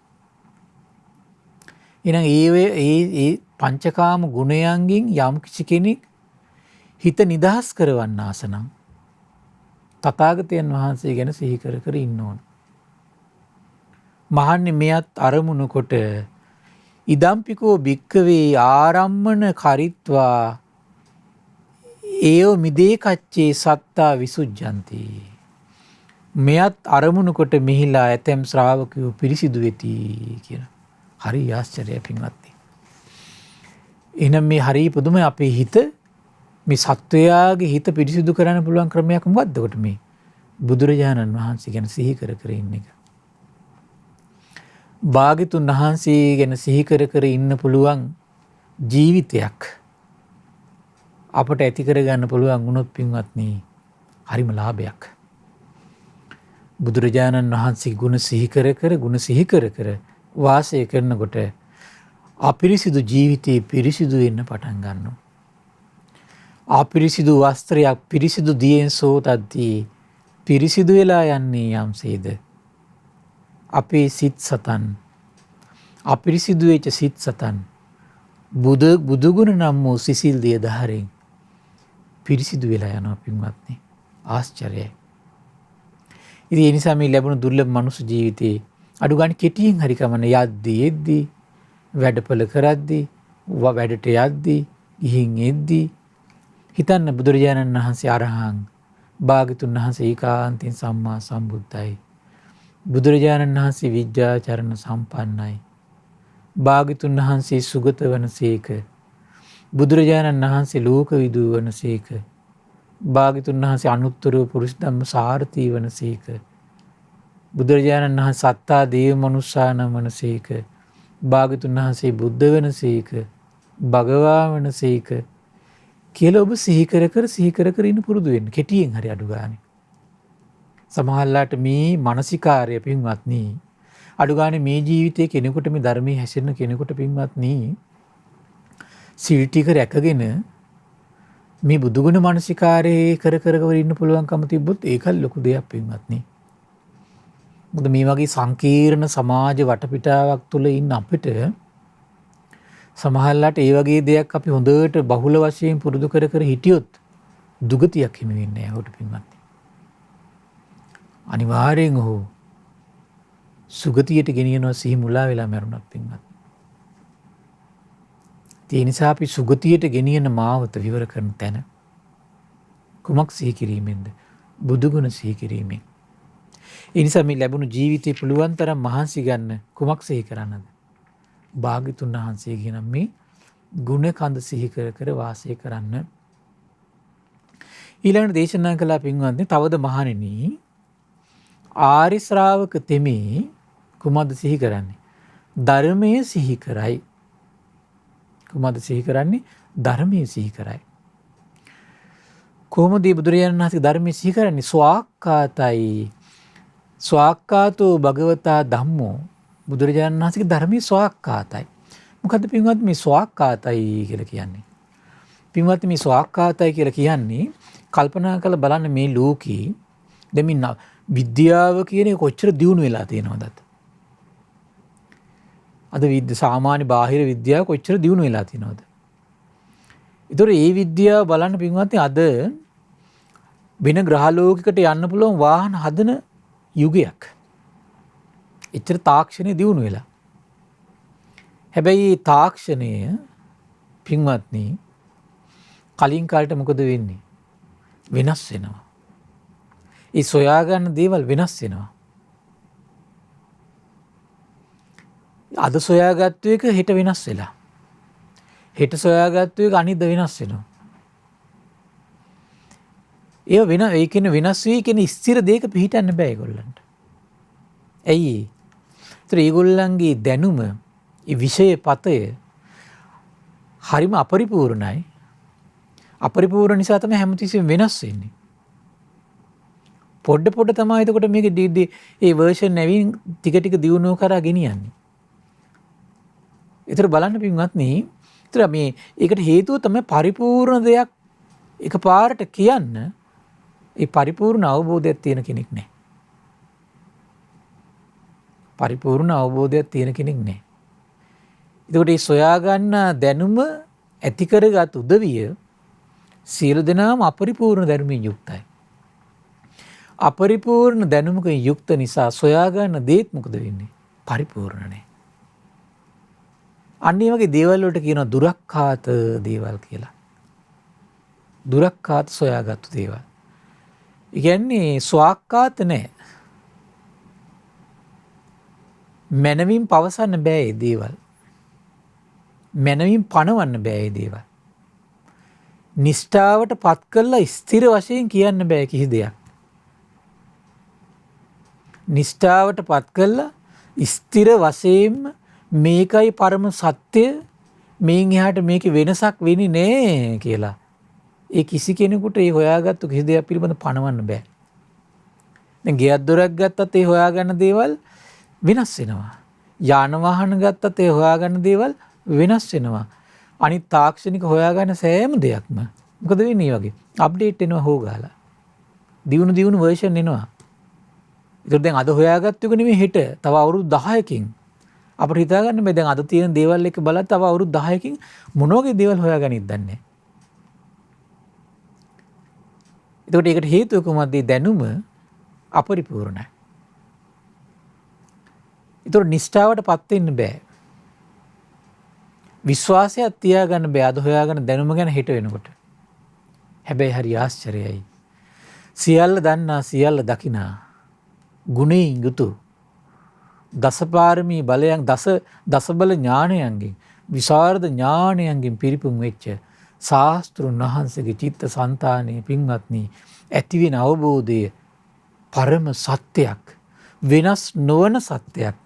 එහෙනම් ඒ පංචකාම ගුණයන්ගෙන් යම් කිසි කෙනෙක් හිත නිදහස් කරවන්න ආස නම් තථාගතයන් වහන්සේ ගැන සිහි කර කර ඉන්න ඕන. මහන්නේ මෙයත් අරමුණු කොට ඉදම්පිකෝ භික්කවේ ආරම්මන කරිත්වා ඒව මිදේ කච්චේ සත්තා විසුජ්ජන්ති. මෙයත් අරමුණු කොට මෙහිලා ඇතැම් ශ්‍රාවකයෝ පිරිසිදු වෙති කියලා. හරි ආශ්චර්යයි පින්වත්නි. එහෙනම් මේ හරි පුදුමයි අපේ හිත මේ සත්වයාගේ හිත පිරිසිදු කරන්න පුළුවන් ක්‍රමයක් මොකක්ද? කොට මේ බුදුරජාණන් වහන්සේ ගැන සිහි කර කර ඉන්න එක. භාග්‍යතුන් වහන්සේ ගැන සිහි කර කර ඉන්න පුළුවන් ජීවිතයක් අපට ඇති කරගන්න පුළුවන් වුණොත් පින්වත්නි හරිම ලාභයක්. බුදුරජාණන් වහන්සේ ගුණ සිහි කර කර වාසය කරනකොට අපිරිසිදු ජීවිතේ පිරිසිදු වෙන්න පටන් ගන්නවා. අපිරිසිදු වස්ත්‍රයක් පිරිසිදු දියෙන් සෝතද්දී පිරිසිදු වෙලා යන්නේ යම්සේද අපේ සිත් සතන් අපිරිසිදු වෙච්ච සිත් සතන් බුදුගුණ නම් වූ සිසිල් දිය දහරෙන් පිරිසිදු වෙලා යනවා පින්වත්නි. ආශ්චර්යයි. ඉතින් ඒ නිසා මේ ලැබුණු දුර්ලභ මනුස්ස ජීවිතේ අඩු ගන්න කෙටියෙන් හරි කමන යද්දී එද්දී වැඩපළ කරද්දී වැඩට යද්දී ගිහින් එද්දී හිතන්න බුදුරජාණන් වහන්සේ අරහං භාග්‍යතුන් වහන්සේ ඒකාන්තයෙන් සම්මා සම්බුද්ධයි. බුදුරජාණන් වහන්සේ විද්‍යාචරණ සම්පන්නයි. භාග්‍යතුන් වහන්සේ සුගත වනසේක. බුදුරජාණන් වහන්සේ ලෝක විදූ වනසේක. භාග්‍යතුන් වහන්සේ අනුත්තර පුරුෂ ධම්ම සාරථී වනසේක. බුදුරජාණන් වහන්සේ සත්තා දේව මනුස්සාන වනසේක. භාග්‍යතුන් වහන්සේ බුද්ධ වනසේක. භගවා වනසේක කියලා ඔබ සිහි කර කර ඉන්න පුරුදු වෙන්න. කෙටියෙන් හරි අඩු ගානේ. සමහරලාට මේ මානසිකාර්ය පින්වත්නි අඩු ගානේ මේ ජීවිතයේ කෙනෙකුට මේ ධර්මයේ හැසිරෙන කෙනෙකුට පින්වත්නි සිල් ටික රැකගෙන මේ බුදුගුණ මානසිකාරයේ කර ඉන්න පුළුවන්කම තිබ්බොත් ඒක ලොකු දෙයක් පින්වත්නි. මොකද මේ වගේ සංකීර්ණ සමාජ වටපිටාවක් තුල ඉන්න අපිට සමහරලාට ඒ වගේ දෙයක් අපි හොඳට බහුල වශයෙන් පුරුදු කර හිටියොත් දුගතියක් හිමි වෙන්නේ නැහැ හොට පින්වත්නි. අනිවාර්යෙන් ඔහු සුගතියට ගෙනියනවා සිහි මුලා වෙලා මරුණත් පින්වත්. ඒ නිසා අපි සුගතියට ගෙනියන මාවත විවර කරන තැන කුමක් සිහි කිරීමෙන්ද? බුදුගුණ සිහි කිරීමෙන්. ඒ නිසා මේ ලැබුණු ජීවිතේ පුළුවන් තරම් මහන්සි ගන්න කුමක් සිහි කරන්නද? භාග්‍යතුන් වහන්සේ කියන මේ ගුණ කඳ සිහි කර වාසය කරන්න. ඊළඟට දේශනා කළා පින්වත්නි තවද මහණෙනි ආරි ශ්‍රාවක තෙමේ කුමද සිහි කරන්නේ? ධර්මයේ සිහි කරයි. කුමද සිහි කරන්නේ? ධර්මයේ සිහි කරයි. කොහොමද බුදුරජාණන් වහන්සේ ධර්මයේ සිහි කරන්නේ? ස්වාක්කාතයි. ස්වාක්කාතෝ භගවතා ධම්මෝ. බුදුරජාණන් වහන්සේගේ ධර්මයේ ස්වාක්කාතයි. මොකද්ද පින්වත් මේ ස්වාක්කාතයි කියලා කියන්නේ? පින්වත් මේ ස්වාක්කාතයි කියලා කියන්නේ කල්පනා කරලා බලන්න මේ ලෝකේ දෙමින් විද්‍යාව කියන එක කොච්චර දියුණු වෙලා තියෙනවද? අද සාමාන්‍ය බාහිර විද්‍යාව කොච්චර දියුණු වෙලා තියෙනවද? ඒතොර ඒ විද්‍යාව බලන්න පින්වත්නි අද වෙන ග්‍රහ ලෝකයකට යන්න පුළුවන් වාහන හදන යුගයක්. එච්චර තාක්ෂණය දියුණු වෙලා. හැබැයි තාක්ෂණය පින්වත්නි කලින් කාලට මොකද වෙන්නේ? වෙනස් වෙනවා. ඒ සොයාගන්න දේවල් වෙනස් වෙනවා. අද සොයාගත්තු එක හෙට වෙනස් වෙලා. හෙට සොයාගත්තු එක අනිද්දා වෙනස් වෙනවා. ඒ කියන්නේ වෙනස් වෙයි කියන ස්ථිර දෙයක පිහිටන්න බෑ ඒගොල්ලන්ට. ඇයි? ඒතර ඒගොල්ලන්ගේ දැනුම, ඒ විෂය පතය හරිම අපරිපූර්ණයි. අපරිපූර්ණ නිසා තමයි හැමතිස්සෙම වෙනස් වෙන්නේ. පොඩ තමයි එතකොට මේක ඒ වර්ෂන් නැවින් ටික දියුණුව කරා ගෙනියන්නේ. ඒතර බලන්න පින්වත්නි, ඒතර මේ ඒකට හේතුව තමයි පරිපූර්ණ දෙයක් එකපාරට කියන්න ඒ පරිපූර්ණ අවබෝධයක් තියෙන කෙනෙක් නැහැ. පරිපූර්ණ අවබෝධයක් තියෙන කෙනෙක් නැහැ. එතකොට මේ සොයා ගන්න දැනුම ඇති කරගත් උදවිය සියලු දෙනාම අපරිපූර්ණ දැනුමින් යුක්තයි. අපරිපූර්ණ දැනුමකින් යුක්ත නිසා සොයා ගන්න දේත් මොකද වෙන්නේ? පරිපූර්ණ නැහැ. අන්න ඒ වගේ දේවල් වලට කියනවා දුරක්ඛාත දේවල් කියලා. දුරක්ඛාත සොයාගත්තු දේවල්. ඒ කියන්නේ ස්වාක්ඛාත නැහැ. මනමින් පවසන්න බෑ මේ දේවල්. මනමින් පණවන්න බෑ මේ දේවල්. නිෂ්ඨාවට පත් කළා ස්ථිර වශයෙන් කියන්න බෑ කිසි දෙයක්. නිෂ්ඨාවට පත් කළා ස්ථිර වශයෙන්ම මේකයි පරම සත්‍ය, මේන් එහාට මේකේ වෙනසක් වෙන්නේ නෑ කියලා. ඒ කිසි කෙනෙකුට ඒ හොයාගත්තු කිසි දෙයක් පිළිබඳ පණවන්න බෑ. දැන් ගෙයක් දොරක් ගත්තත් ඒ හොයාගන්න දේවල් වෙනස් වෙනවා. යාන වාහන ගත්තත් ඒ හොයාගන්න දේවල් වෙනස් වෙනවා. අනිත් තාක්ෂණික හොයාගන්න සෑම දෙයක්ම මොකද වෙන්නේ මේ වගේ අප්ඩේට් වෙනවා හොගාලා. දියුණු වර්ෂන් එනවා. ඒකට දැන් අද හොයාගත්තු එක නෙමෙයි හෙට තව අවුරුදු 10කින් අපිට හිතා ගන්න බෑ. දැන් අද තියෙන දේවල් එක බලලා තව අවුරුදු 10කින් මොන වගේ දේවල් හොයාගනින්ද දන්නේ නැහැ. ඒකට ඒකට හේතුව කොහොමද? දැනුම අපරිපූර්ණයි. ඒතර නිෂ්ඨාවටපත් වෙන්න බෑ. විශ්වාසයක් තියාගන්න බෑ අද හොයාගන්න දැනුම ගැන හිට වෙනකොට. හැබැයි හරි ආශ්චර්යයි. සියල්ල දන්නා සියල්ල දකිනා ගුණයෙන් යුතු දසපාරමී බලයන් දසබල ඥානයන්ගෙන් විශාරද ඥානයන්ගෙන් පිරිපුන් වෙච්ච ශාස්ත්‍රුන් වහන්සේගේ චිත්ත සංතානයේ පින්වත්නි ඇතිවෙන අවබෝධය පරම සත්‍යයක්, වෙනස් නොවන සත්‍යයක්.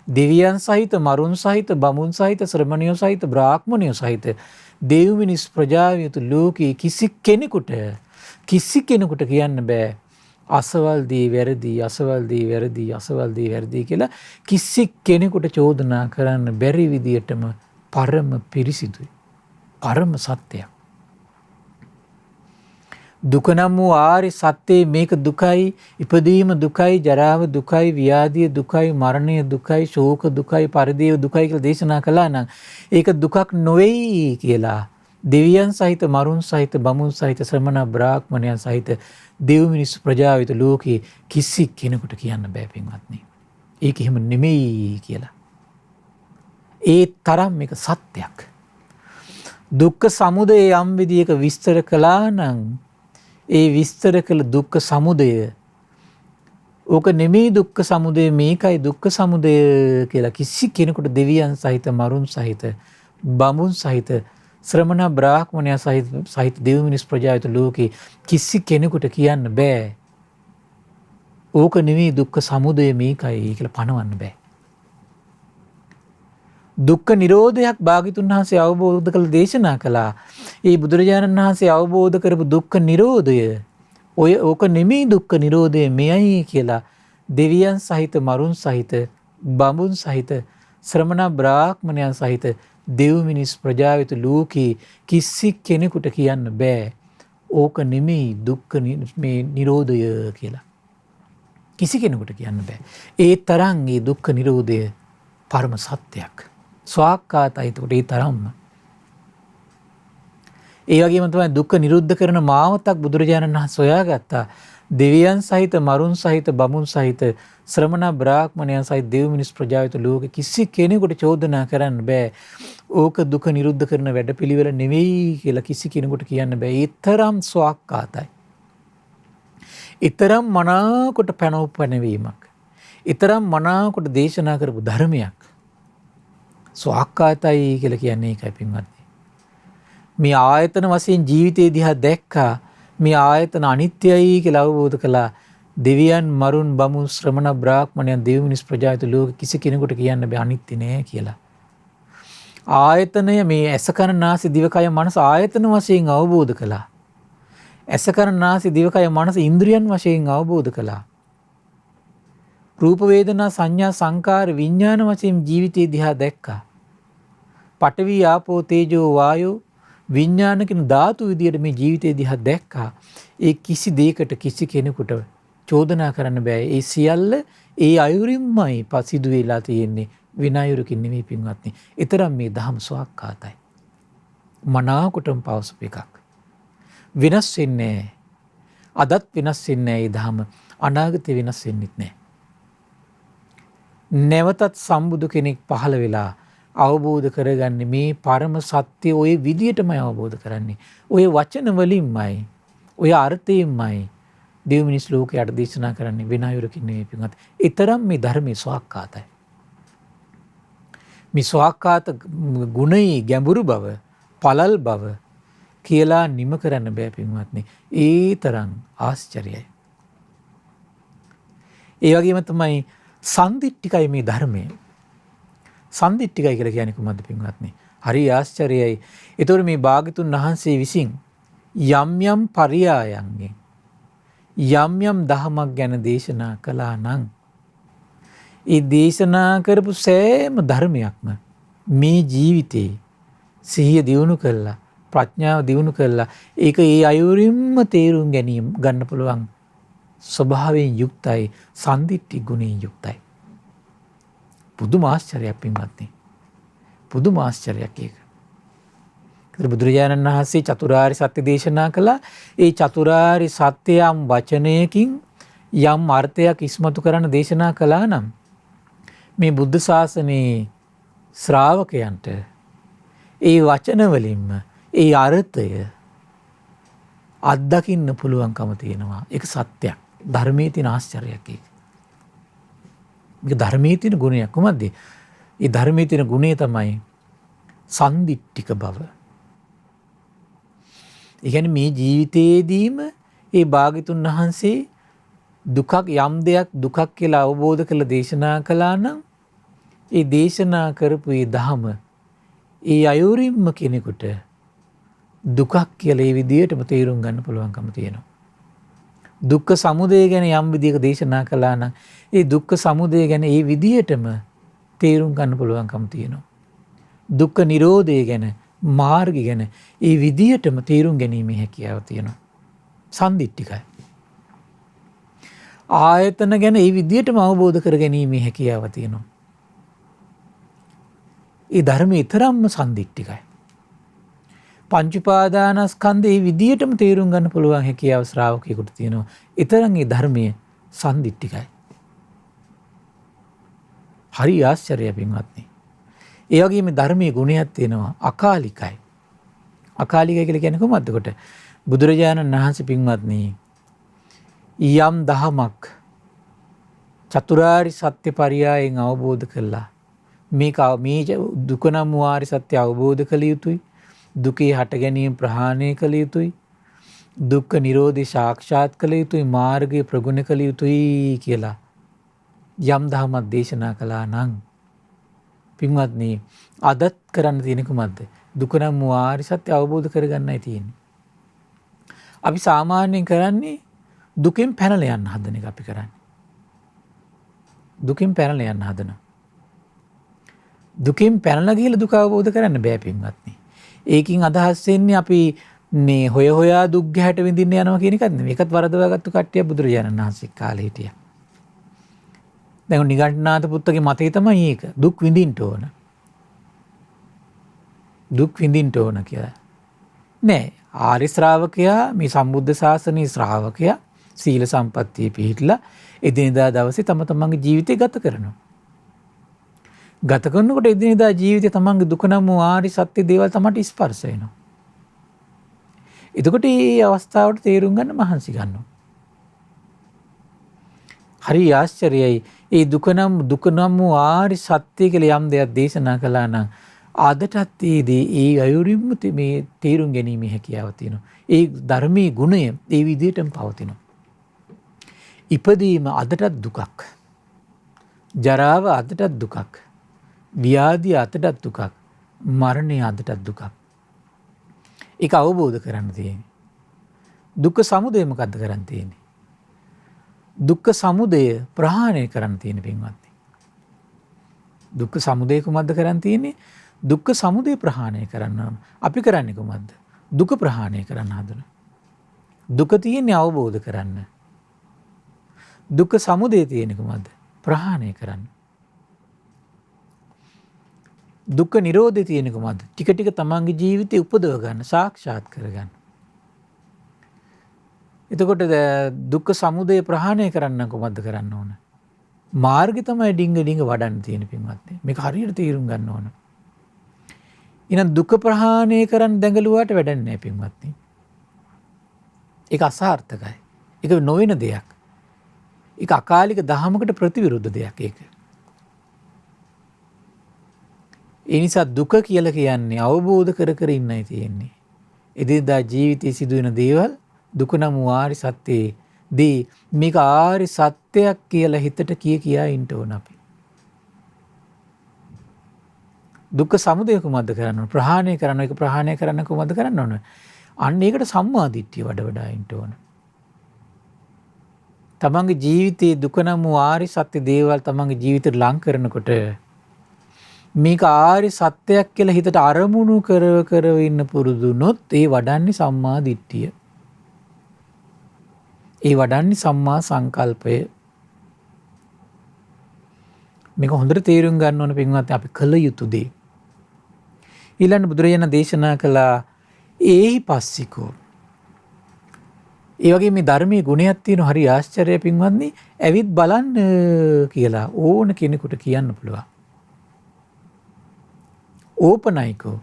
දෙවියන් සහිත, මරුන් සහිත, බමුන් සහිත, ශ්‍රමණයෝ සහිත, බ්‍රාහ්මණයෝ සහිත දෙව් මිනිස් ප්‍රජාව යුතු ලෝකයේ කිසි කෙනෙකුට කියන්න බෑ අසවල් දී වැරදි, අසවල් දී වැරදි, අසවල් දී වැරදි කියලා කිසි කෙනෙකුට චෝදනා කරන්න බැරි විදියටම පරම පිරිසිදුයි. පරම සත්‍යයක්. දුක නම් වූ ආර්ය සත්‍යයේ මේක දුකයි, ඉපදීම දුකයි, ජරාව දුකයි, ව්‍යාධිය දුකයි, මරණය දුකයි, ශෝක දුකයි, පරිදේව දුකයි කියලා දේශනා කළා නම් ඒක දුකක් නොවේයි කියලා දෙවියන් සහිත, මරුන් සහිත, බමුන් සහිත, ශ්‍රමණ බ්‍රාහ්මණයන් සහිත දෙව් මිනිස් ප්‍රජාව විත ලෝකේ කිසි කෙනෙකුට කියන්න බෑ පින්වත්නි. ඒක එහෙම නෙමෙයි කියලා. ඒ තරම් මේක සත්‍යයක්. දුක්ඛ සමුදය යම් විදියක විස්තර කළා නම් ඒ විස්තර කළ දුක්ඛ සමුදය ඕක නෙමෙයි දුක්ඛ සමුදය, මේකයි දුක්ඛ සමුදය කියලා කිසි කෙනෙකුට දෙවියන් සහිත, මරුන් සහිත, බඹුන් සහිත, ශ්‍රමණ බ්‍රාහ්මණයා සහිත දෙව් මිනිස් ප්‍රජාවිත ලෝකේ කිසි කෙනෙකුට කියන්න බෑ ඕක නෙමෙයි දුක්ඛ සමුදය මේකයි කියලා පණවන්න බෑ. දුක්ඛ නිරෝධයක් භාග්‍යතුන් වහන්සේ අවබෝධ කළ දේශනා කළා. ඒ බුදුරජාණන් වහන්සේ අවබෝධ කරපු දුක්ඛ නිරෝධය ඕක නෙමෙයි දුක්ඛ නිරෝධය මෙයයි කියලා දෙවියන් සහිත, මරුන් සහිත, බඹුන් සහිත, ශ්‍රමණ බ්‍රාහ්මණයන් සහිත දෙව් මිනිස් ප්‍රජාවිත ලෝකේ කිසි කෙනෙකුට කියන්න බෑ ඕක නෙමෙයි දුක්ඛ මේ නිරෝධය කියලා. කිසි කෙනෙකුට කියන්න බෑ. ඒ තරම් මේ දුක්ඛ නිරෝධය පරම සත්‍යයක්. ස්වාක්ඛාතයි. ඒකට ඒ තරම්ම. ඒ වගේම තමයි දුක්ඛ නිරුද්ධ කරන මාවතක් බුදුරජාණන් වහන්සේ සොයාගත්තා. දෙවියන් සහිත, මරුන් සහිත, බමුන් සහිත, ශ්‍රමණ බ්‍රාහ්මණයන් සහිත දෙව් මිනිස් ප්‍රජාවිත ලෝකෙ කිසි කෙනෙකුට චෝදනා කරන්න බෑ ඕක දුක නිරුද්ධ කරන වැඩපිළිවෙල නෙවෙයි කියලා කිසි කෙනෙකුට කියන්න බෑ. ඒ තරම් ස්වාක්ඛාතයි. ඊතරම් මනාකොට පැනවීමක්. ඊතරම් මනාකොට දේශනා කරපු ධර්මයක්. ස්වාක්ඛාතයි කියලා කියන්නේ ඒකයි පින්වත්නි. මේ ආයතන වශයෙන් ජීවිතේ දිහා දැක්කා. මේ ආයතන අනිත්‍යයි කියලා අවබෝධ කළා. දෙවියන්, මරුන්, බමුන්, ශ්‍රමණ බ්‍රාහ්මණයන්, දෙව් මිනිස් ප්‍රජාවිත ලෝක කිසි කෙනෙකුට කියන්න බෑ අනිත්‍ය නෑ කියලා. ආයතනය මේ ඇස කන නාසය දිවකය මනස ආයතන වශයෙන් අවබෝධ කළා. ඇස කන නාසය දිවකය මනස ඉන්ද්‍රියන් වශයෙන් අවබෝධ කළා. රූප වේදනා සංඥා සංකාර විඥාන වශයෙන් ජීවිතය දිහා දැක්කා. පඨවි ආපෝ තේජෝ වායෝ විඥාන කියන ධාතු විදියට මේ ජීවිතය දිහා දැක්කා. ඒ කිසි දෙයකට කිසි කෙනෙකුට චෝදනා කරන්න බෑ. ඒ සියල්ල ඒ අයුරින්මයි පසිදු වෙලා තියෙන්නේ. වින අයුරකින් නෙමෙයි පින්වත්නි. ඊතරම් මේ ධම් සුවක්කාතයි. මනාවකටම පවසපු එකක්. වෙනස් වෙන්නේ නැහැ. අදත් වෙනස් වෙන්නේ නැහැ. මේ ධම අනාගතේ වෙනස් වෙන්නෙත් නැහැ. නැවතත් සම්බුදු කෙනෙක් පහළ වෙලා අවබෝධ කරගන්නේ මේ පරම සත්‍ය ඔය විදියටමයි අවබෝධ කරන්නේ. ඔය වචන වලින්මයි, ඔය අර්ථයෙන්මයි දෙව් මිනිස් ලෝකයට දේශනා කරන්නේ. වෙන අයුරකින් නෙවෙයි පින්වත්. ඊතරම් මේ ධර්මයේ ස්වාක්කාතයි. මේ ස්වාක්කාත ගුණයේ ගැඹුරු බව, පළල් බව කියලා නිම කරන්න බෑ පින්වත්නි. ඒ තරම් ආශ්චර්යයි. ඒ වගේම තමයි සන්දිට්ඨිකයි මේ ධර්මය. සන්දිට්ඨිකයි කියලා කියන්නේ කොහොමද පින්වත්නි? හරි ආශ්චර්යයි. ඒතකොට මේ භාග්‍යතුන් වහන්සේ විසින් යම් යම් පරියායන්ගෙන් යම් යම් දහමක් ගැන දේශනා කළා නම් ඒ දේශනා කරපු සෑම ධර්මයක්ම මේ ජීවිතේ සිහිය දියුණු කළා, ප්‍රඥාව දියුණු කළා. ඒක ඒ අයුරින්ම තේරුම් ගැනීම ගන්න පුළුවන් ස්වභාවයෙන් යුක්තයි, සන්දිට්ඨි ගුණයෙන් යුක්තයි. පුදුම ආශ්චර්යයක් පින්වත්නි. පුදුම ආශ්චර්යයක් ඒක. බුදුරජාණන් වහන්සේ චතුරාර්ය සත්‍ය දේශනා කළා. ඒ චතුරාර්ය සත්‍යයම් වචනයකින් යම් අර්ථයක් ඉස්මතු කරන්න දේශනා කළා නම් මේ බුද්ධ ශාසනයේ ශ්‍රාවකයන්ට ඒ වචන වලින්ම ඒ අර්ථය අත්දකින්න පුළුවන්කම තියෙනවා. ඒක සත්‍යයක්. ධර්මයේ තියෙන ආශ්චර්යයක් ඒක. මේක ධර්මයේ තියෙන ගුණයක් කොහොමද? ඒ ධර්මයේ තියෙන ගුණය තමයි සන්දිට්ඨික බව. ඒ කියන්නේ මේ ජීවිතයේදීම ඒ භාග්‍යතුන් වහන්සේ දුකක් යම් දෙයක් දුකක් කියලා අවබෝධ කරලා දේශනා කළා නම් ඒ දේශනා කරපු ඒ ධම ඒ අයුරින්ම කෙනෙකුට දුකක් කියලා ඒ විදිහටම තේරුම් ගන්න පුළුවන්කම තියෙනවා. දුක්ඛ සමුදය ගැන යම් විදිහක දේශනා කළා නම් ඒ දුක්ඛ සමුදය ගැන ඒ විදිහටම තේරුම් ගන්න පුළුවන්කම තියෙනවා. දුක්ඛ නිරෝධය ගැන මාර්ගය ගැන ඒ විදිහටම තේරුම් ගැනීමේ හැකියාව තියෙනවා. සන්දිට්ඨිකයි. ආයතන ගැන ඒ විදිහටම අවබෝධ කර ගැනීමේ හැකියාව තියෙනවා. ඒ ධර්මයේ තරම්ම සන්දිට්ඨිකයි. පංච උපාදානස්කන්ධේ මේ විදියටම තේරුම් ගන්න පුළුවන් හැකියාව ශ්‍රාවකයෙකුට තියෙනවා. ඊතරම් මේ ධර්මයේ සන්දිට්ඨිකයි. හරි ආශ්චර්යයි පින්වත්නි. ඒ වගේම ධර්මයේ ගුණයක් තියෙනවා අකාලිකයි. අකාලිකයි කියලා කියන්නේ කොහොමද? කොට බුදුරජාණන් වහන්සේ පින්වත්නි යම් දහමක් චතුරාර්ය සත්‍ය පරියායෙන් අවබෝධ කළා. මේ දුක නම් වූ ආර්ය සත්‍ය අවබෝධ කළ යුතුයි. දුකේ හට ගැනීම ප්‍රහාණය කළ යුතුයි. දුක්ඛ නිරෝධය සාක්ෂාත් කළ යුතුයි. මාර්ගය ප්‍රගුණ කළ යුතුයි කියලා යම් දහමක් දේශනා කළා නම් පින්වත්නි අදත් කරන්න තියෙන කුමක්ද? දුක නම් වූ ආර්ය සත්‍ය අවබෝධ කරගන්නයි තියෙන්නේ. අපි සාමාන්‍යයෙන් කරන්නේ දුකෙන් පැනලා යන්න හදන එක අපි කරන්නේ. දුකෙන් පැනලා යන්න හදනවා. දුකෙන් පැනලා ගිහලා දුක අවබෝධ කරන්න බෑ පින්වත්නි. ඒකින් අදහස් වෙන්නේ අපි මේ හොයා දුක් ගැහැට විඳින්න යනවා කියන එකත් නෙමෙයි. ඒකත් වරදවාගත්තු කට්ටිය බුදුරජාණන් වහන්සේ කාලේ හිටියා. දැන් නිගණ්ඨනාථ පුත්තගේ මතය තමයි ඒක. දුක් විඳින්න ඕන. දුක් විඳින්න ඕන කියලා. නෑ. ආර්ය ශ්‍රාවකයා මේ සම්බුද්ධ ශාසනයේ ශ්‍රාවකයා සීල සම්පත්තිය පිළිහිట్లా එදිනෙදා දවසේ තම තමන්ගේ ජීවිතය ගත කරනවා. ගත කරනකොට එදිනෙදා ජීවිතේ තමන්ගේ දුක නම් වූ ආරි සත්‍ය දේවල් තමයි ස්පර්ශ වෙනවා. එතකොට මේ අවස්ථාවට තේරුම් ගන්න මහන්සි ගන්නවා. හරි ආශ්චර්යයි. ඒ දුක නම් වූ ආරි සත්‍ය කියලා යම් දෙයක් දේශනා කළා නම් අදටත් ඒ අයුරින්ම මේ තේරුම් ගැනීමේ හැකියාව තියෙනවා. ඒ ධර්මයේ ගුණය ඒ විදිහටම පවතිනවා. ඉපදීම අදටත් දුකක්. ජරාව අදටත් දුකක්. ව්‍යාධිය අදටත් දුකක්. මරණය අදටත් දුකක්. ඒක අවබෝධ කරගන්න තියෙන්නේ. දුක්ඛ සමුදය මොකද්ද කරන්න තියෙන්නේ? දුක්ඛ සමුදය ප්‍රහාණය කරන්න තියෙන පින්වත්නි. දුක්ඛ සමුදය කොහොමද කරන්න තියෙන්නේ? දුක්ඛ සමුදය ප්‍රහාණය කරන්න ඕන. අපි කරන්නේ කොහොමද? දුක ප්‍රහාණය කරන්න හදන. දුක තියෙන්නේ අවබෝධ කරන්න. දුක්ඛ සමුදය තියෙන්නේ කොහොමද? ප්‍රහාණය කරන්න. දුක්ඛ නිරෝධය තියෙන්නේ කොහොමද? ටික ටික තමන්ගේ ජීවිතේ උපදව ගන්න, සාක්ෂාත් කරගන්න. එතකොට දුක්ඛ සමුදය ප්‍රහාණය කරන්න කොහොමද කරන්න ඕන? මාර්ගය තමයි ඩිංග ඩිංග වඩන්න තියෙන පින්වත්නි. මේක හරියට තේරුම් ගන්න ඕන. එහෙනම් දුක ප්‍රහාණය කරන්න දැඟලුවාට වැඩක් නැහැ පින්වත්නි. ඒක අසාර්ථකයි. ඒක නොවන දෙයක්. ඒක අකාලික දහමකට ප්‍රතිවිරුද්ධ දෙයක් ඒක. ඒ නිසා දුක කියලා කියන්නේ අවබෝධ කර කර ඉන්නයි තියෙන්නේ. එදිනදා ජීවිතයේ සිදුවෙන දේවල් දුක නම් ආරි සත්‍යයේදී මේක ආරි සත්‍යයක් කියලා හිතට කියා ඉන්න ඕන අපි. දුක්ඛ සමුදය කොහොමද කරන්න ඕන? ප්‍රහාණය කරන්න. ඒක ප්‍රහාණය කරන්න කොහොමද කරන්න ඕන? අන්න ඒකට සම්මා දිට්ඨිය වඩා ඉන්න ඕන. තමන්ගේ ජීවිතයේ දුක නම් ආරි සත්‍ය දේවල් තමන්ගේ ජීවිතේට ලං කරනකොට මේක ආරි සත්‍යයක් කියලා හිතට අරමුණු කර ඉන්න පුරුදුනොත් ඒ වඩන්නේ සම්මා දිට්ඨිය. ඒ වඩන්නේ සම්මා සංකල්පය. මේක හොඳට තේරුම් ගන්න ඕන පින්වත් අපි කළ යුතු දේ. ඊළඟ බුදුරජාණන් දේශනා කළා ඒහි පස්සිකෝ. ඒ වගේ මේ ධර්මයේ ගුණයක් තියෙන හරි ආශ්චර්ය පින්වත්නි ඇවිත් බලන්න කියලා ඕන කෙනෙකුට කියන්න පුළුවන්. ඕපනයිකෝ.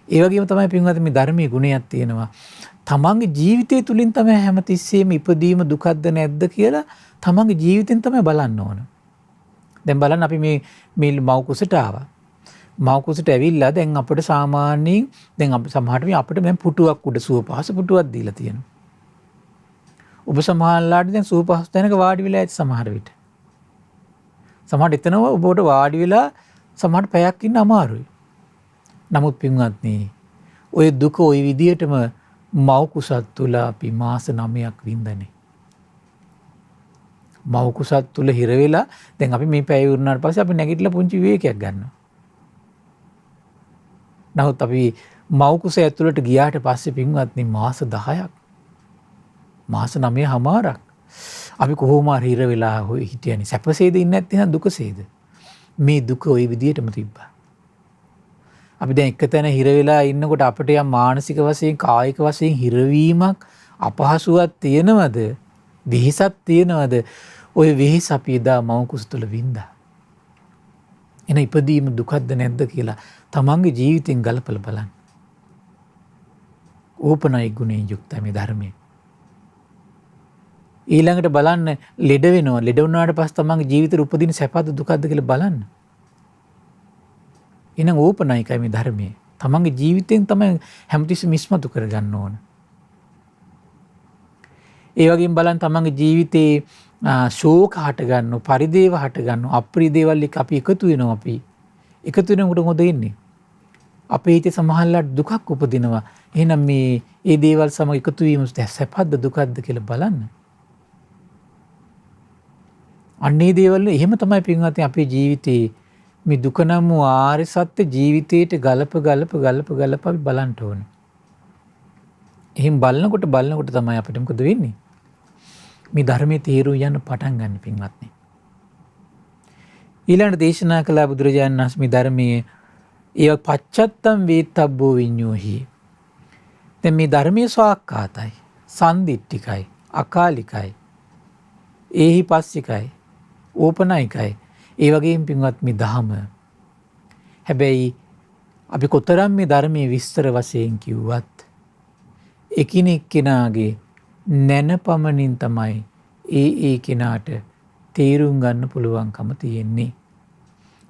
ඒ වගේම තමයි පින්වත්නි මේ ධර්මයේ ගුණයක් තියෙනවා. තමන්ගේ ජීවිතය තුලින් තමයි හැමතිස්සෙම ඉපදීම දුකක්ද නැද්ද කියලා තමන්ගේ ජීවිතෙන් තමයි බලන්න ඕන. දැන් බලන්න අපි මේ මව් කුසට ආවා. මව් කුසට ඇවිල්ලා දැන් අපිට සාමාන්‍යයෙන් දැන් අපි සමහරට මේ අපිට දැන් පුටුවක් උඩ සුව පහස පුටුවක් දීලා තියෙනවා. ඔබ සමහරලාට දැන් සුව පහස තැනක වාඩි වෙලා ඇති සමහර විට. සමහරට එතනව ඔබට වාඩි වෙලා සමහරට පැයක් ඉන්න අමාරුයි. නමුත් පින්වත්නි ඔය දුක ওই විදියටම මව් කුසත් තුල අපි මාස 9ක් වින්දනේ. මව් කුසත් තුල හිර වෙලා දැන් අපි මේ පැය වුණාට පස්සේ අපි නැගිටලා පුංචි විවේකයක් ගන්නවා. නමුත් අපි මව් කුස ඇතුළට ගියාට පස්සේ පින්වත්නි මාස 10ක් මාස 9මාරක් අපි කොහොම හරි හිර වෙලා හිටියනේ. සැපසේද ඉන්නේ නැත්නම් දුකසේද? මේ දුක ওই විදියටම තිබ්බා. අපි දැන් එක තැන හිර වෙලා ඉන්නකොට අපිට යම් මානසික වශයෙන් කායික වශයෙන් හිරවීමක් අපහසුයක් තියෙනවද? වෙහෙසක් තියෙනවද? ওই වෙහෙස අපි එදා මව් කුස තුල වින්දා. එන ඉපදීම දුකක්ද නැද්ද කියලා තමන්ගේ ජීවිතෙන් ගලපලා බලන්න. ඕපනයි ගුණයෙන් යුක්තයි මේ ධර්මයේ. ඊළඟට බලන්න ලෙඩ වෙනවා. ලෙඩ වුණාට පස්සේ තමන්ගේ ජීවිතේ උපදින සැපද දුකද කියලා බලන්න. එහෙනම් ඕපනයිකයි මේ ධර්මයේ. තමන්ගේ ජීවිතෙන් තමයි හැමතිස්සෙම ඉස්මතු කරගන්න ඕන. ඒ වගේම බලන්න තමන්ගේ ජීවිතේ ශෝක හට ගන්නව, පරිදේව හට ගන්නව, අප්‍රිය දේවල් එක්ක අපි එකතු වෙනවා. අපි එකතු වෙනකොට මොකද වෙන්නේ? අපේ හිතේ සමහරවිට දුකක් උපදිනවා. එහෙනම් මේ දේවල් සමග එකතු වීම සැපද දුකද කියලා බලන්න. අන්නේ දේවල් එහෙම තමයි පින්වත්නි අපේ ජීවිතේ මේ දුක නම් වූ ආර්ය සත්‍ය ජීවිතේට ගලප අපි බලන්න ඕනේ. එහෙන් බලනකොට තමයි අපිට මොකද වෙන්නේ? මේ ධර්මයේ තේරුම් යන්න පටන් ගන්න පින්වත්නි. ඊළඟ දේශනා කළ බුදුරජාණන් වහන්සේ මේ ධර්මයේ ඒව පච්චත්තම් වේතබ්බෝ විඤ්ඤෝහි. දැන් මේ ධර්මයේ ස්වාක්කාතයි, සම්දිට්ඨිකයි, අකාලිකයි, ඒහි පස්සිකයි, ඕපනයිකයි. ඒ වගේම පින්වත් මේ ධහම. හැබැයි අපි කොතරම් මේ ධර්මයේ විස්තර වශයෙන් කිව්වත් එකිනෙක කෙනාගේ නැනපමණින් තමයි ඒ කෙනාට තේරුම් ගන්න පුළුවන්කම තියෙන්නේ.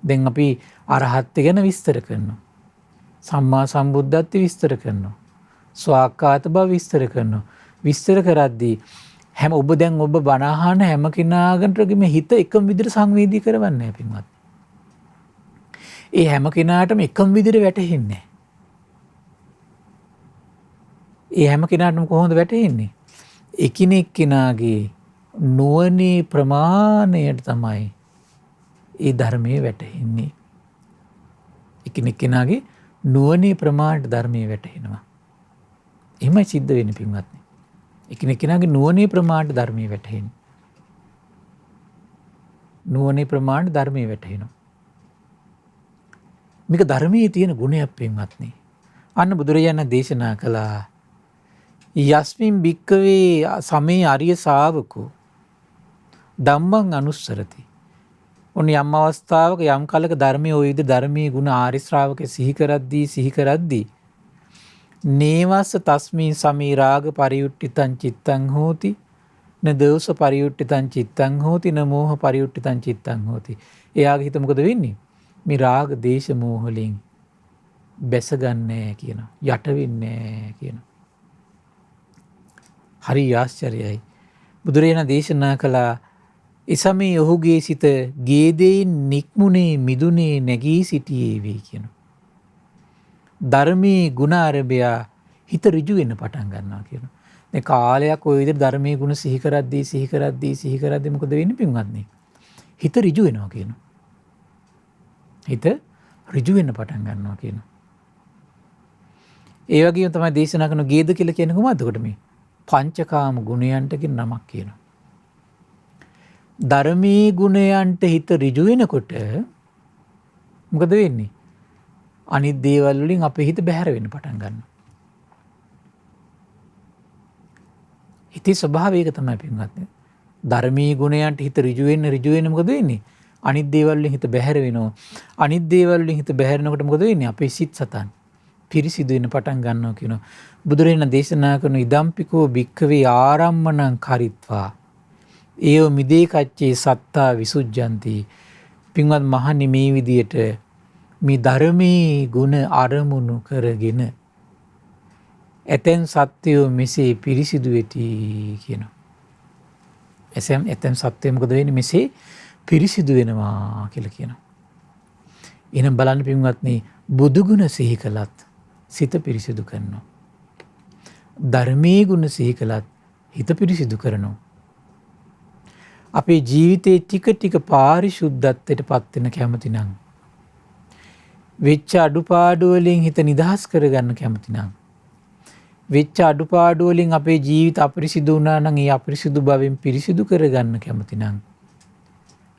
දැන් අපි අරහත් ගැන විස්තර කරනවා. සම්මා සම්බුද්ධත්වය විස්තර කරනවා. ස්වාක්කාත බව විස්තර කරනවා. විස්තර කරද්දී ඔබ බණ අහන හැම කෙනාගටම හිත එකම විදිහට සංවේදී කරවන්නේ නැහැ පින්වත්. ඒ හැම කෙනාටම එකම විදිහට වැටහෙන්නේ නැහැ. ඒ හැම කෙනාටම කොහොමද වැටහෙන්නේ? එකිනෙක කෙනාගේ නුවණේ ප්‍රමාණයට තමයි ඒ ධර්මයේ වැටහෙන්නේ. එකිනෙක කෙනාගේ නුවණේ ප්‍රමාණයට ධර්මයේ වැටහෙනවා. එහෙමයි සිද්ධ වෙන්නේ පින්වත්නි. එකිනෙක කෙනාගේ නුවණේ ප්‍රමාණයට ධර්මයේ වැටහෙනවා. නුවණේ ප්‍රමාණයට ධර්මයේ වැටහෙනවා. මේක ධර්මයේ තියෙන ගුණයක් පින්වත්නි. අන්න බුදුරජාණන් දේශනා කළා යස්මින් භික්කවේ සමේ අරිය ශාවකෝ ධම්මං අනුස්සරති. ඔන්න යම් අවස්ථාවක යම් කලක ධර්මයේ ওই විදිහ ධර්මයේ ගුණ ආර්ය ශ්‍රාවකේ සිහි කරද්දී නේවස්ස තස්මින් සමී රාග පරියුට්ඨිතං චිත්තං හෝති න දෝෂ පරියුට්ඨිතං චිත්තං හෝති න මෝහ පරියුට්ඨිතං චිත්තං හෝති. එයාගේ හිත මොකද වෙන්නේ? මේ රාග දේශ මෝහ වලින් බැසගන්නේ කියනවා. යට වෙන්නේ කියනවා. හරි ආශ්චර්යයි. බුදුරජාණන් දේශනා කළා එසමේ ඔහුගේ සිත ගේදෙයින් නික්මුනේ මිදුනේ නැගී සිටියේ වේ කියනවා. ධර්මයේ ගුණ ආරභය හිත ඍජු වෙන්න පටන් ගන්නවා කියනවා. මේ කාලයක් ওই විදිහට ධර්මයේ ගුණ සිහි කරද්දී මොකද වෙන්නේ පින්වත්නි? හිත ඍජු වෙනවා කියනවා. හිත ඍජු වෙන්න පටන් ගන්නවා කියනවා. ඒ වගේම තමයි දේශනා කරන ගේද කියලා කියන්නේ කොහොමද? එතකොට මේ පංචකාම ගුණයන්ට කියන නමක් කියනවා. ධර්මයේ ගුණයන්ට හිත ඍජු වෙනකොට මොකද වෙන්නේ? අනිත් දේවල් වලින් අපේ හිත බැහැර වෙන්න පටන් ගන්නවා. හිතේ ස්වභාවය ඒක තමයි පින්වත්නි. ධර්මයේ ගුණයන්ට හිත ඍජු වෙන්න මොකද වෙන්නේ? අනිත් දේවල් වලින් හිත බැහැර වෙනවා. අනිත් දේවල් වලින් හිත බැහැරෙනකොට මොකද වෙන්නේ? අපේ සිත් සතන් පිරිසිදු වෙන්න පටන් ගන්නවා කියනවා. බුදුරජාණන් දේශනා කරන ඉදම්පිකෝ භික්ඛවේ ආරම්මණං කරිත්වා ඒව මිදේ කච්චේ සත්තා විසුද්ධන්ති. පින්වත් මහණනි මේ විදියට මේ ධර්මයේ ගුණ අරමුණු කරගෙන ඇතැම් සත්‍යෝ මෙසේ පිරිසිදු වෙති කියනවා. ඇතැම් සත්‍යෝ මොකද වෙන්නේ? මෙසේ පිරිසිදු වෙනවා කියලා කියනවා. එහෙනම් බලන්න පින්වත්නි බුදු ගුණ සිහි කළත් සිත පිරිසිදු කරනවා. ධර්මයේ ගුණ සිහි කළත් හිත පිරිසිදු කරනවා. අපේ ජීවිතේ ටික ටික පාරිශුද්ධත්වයට පත් වෙන කැමති නම් වෙච්ච අඩුපාඩු වලින් හිත නිදහස් කරගන්න කැමති නම් වෙච්ච අඩුපාඩු වලින් අපේ ජීවිත අපිරිසිදු වුණා නම් ඒ අපිරිසිදු බවෙන් පිරිසිදු කරගන්න කැමති නම්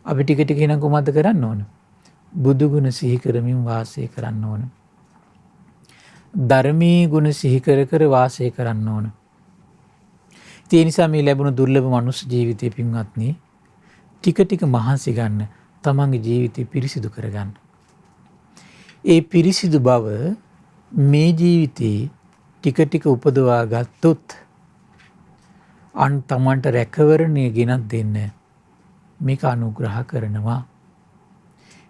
අපි ටික ටික එන කොහොමද කරන්න ඕන? බුදු ගුණ සිහි කරමින් වාසය කරන්න ඕන. ධර්මයේ ගුණ සිහි කර වාසය කරන්න ඕන. ඒ නිසා මේ ලැබුණු දුර්ලභ මනුස්ස ජීවිතේ පින්වත්නි ටික ටික මහන්සි ගන්න තමන්ගේ ජීවිතේ පිරිසිදු කරගන්න. ඒ පිරිසිදු බව මේ ජීවිතේ ටික ටික උපදවා ගත්තොත් අන් තමන්ට රැකවරණය ගෙනත් දෙන්න මේක අනුග්‍රහ කරනවා.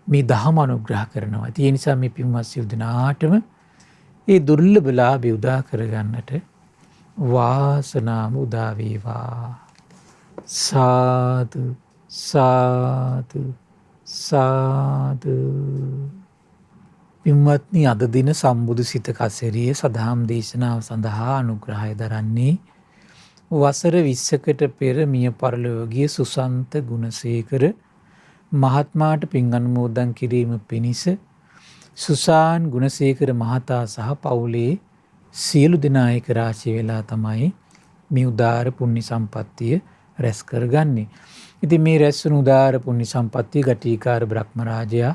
මේ දහම අනුග්‍රහ කරනවා. ඒ නිසා මේ පින්වත් සියලු දෙනාටම ඒ දුර්ලභ ලාභය උදා කරගන්නට වාසනාව උදා වේවා. සාදු සාදු සාදු. පින්වත්නි අද දින සම්බුදු සිත කසෙරියේ සදහම් දේශනාව සඳහා අනුග්‍රහය දරන්නේ වසර 20කට පෙර මිය පරලොව සුසන්ත ගුණසේකර මහත්මයාට පින් අනුමෝදන් කිරීම පිණිස සුසාන් ගුණසේකර මහතා සහ පවුලේ සියලු දෙනා එක රාශිය වෙලා තමයි මේ උදාර පුණ්‍ය සම්පත්තිය රැස් කරගන්නේ. ඉතින් මේ රැස් වුණු උදාර පුණ්‍ය සම්පත්තිය ගටිකාර බ්‍රහ්මරාජයා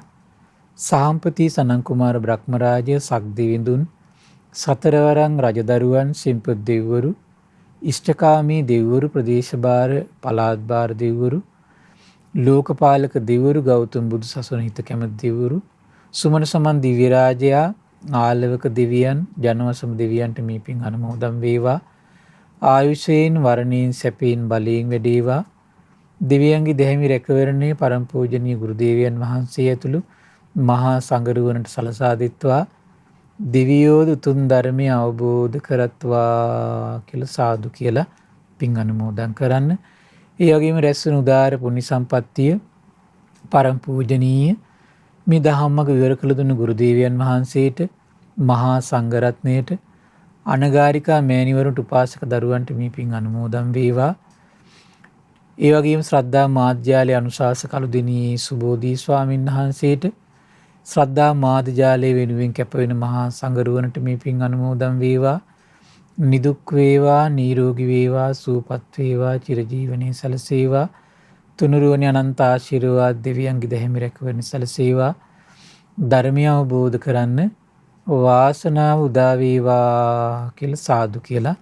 සාම්පති සනන් කුමාර බ්‍රහ්මරාජය සක්දිවිඳුන් සතරවරන් රජදරුවන් සිම්පත් දෙවිවරු ඉෂ්ඨකාමී දෙවිවරු ප්‍රදේශභාර පළාත් භාර දෙවිවරු ලෝකපාලක දෙවිවරු ගෞතම බුදු සසුන හිත කැමති දෙවිවරු සුමන සමන් දිව්‍ය රාජයා ආලවක දෙවියන් ජනවසම දෙවියන්ට මේ පින් අනුමෝදන් වේවා. ආයුෂයෙන් වරණයෙන් සැපයෙන් බලයෙන් වැඩේවා. දෙවියන්ගේ දෙහිමි රැකවරණේ පරම පූජනීය ගුරු දේවයන් වහන්සේ ඇතුළු මහා සංඝරුවනට සලසා දෙත්වා දෙවියෝද උතුම් ධර්මය අවබෝධ කරත්වා කියලා සාදු කියලා පින් අනුමෝදන් කරන්න. ඒ වගේම රැස් වුණු උදාර පුණ්‍ය සම්පත්තිය පරම පූජනීය මේ දහම්මග විවර කළ දුන්නු ගුරු දේවයන් වහන්සේට මහා සංඝරත්නයට අනගාരികා මෑණිවරුන්ට උපාසක දරුවන්ට මේ පින් අනුමෝදන් වේවා. ඒ වගේම ශ්‍රද්ධා මාධ්‍යාලය අනුශාසක කළුදෙණියේ සුබෝධි ස්වාමීන් වහන්සේට ශ්‍රද්ධා මාධ්‍යාලය වෙනුවෙන් කැප වෙන මහා සංඝරුවනට මේ පින් අනුමෝදන් වේවා. නිදුක් වේවා, නිරෝගී වේවා, සුවපත් වේවා, චිරජීවනයේ සැලසේවා. තුනුරුවනි අනන්ත ආශිර්වාද දෙවියන්ගේ දැහැමි රැකවරණ සැලසේවා. ධර්මය අවබෝධ කරන්න වාසනාව උදා වේවා කියලා සාදු කියලා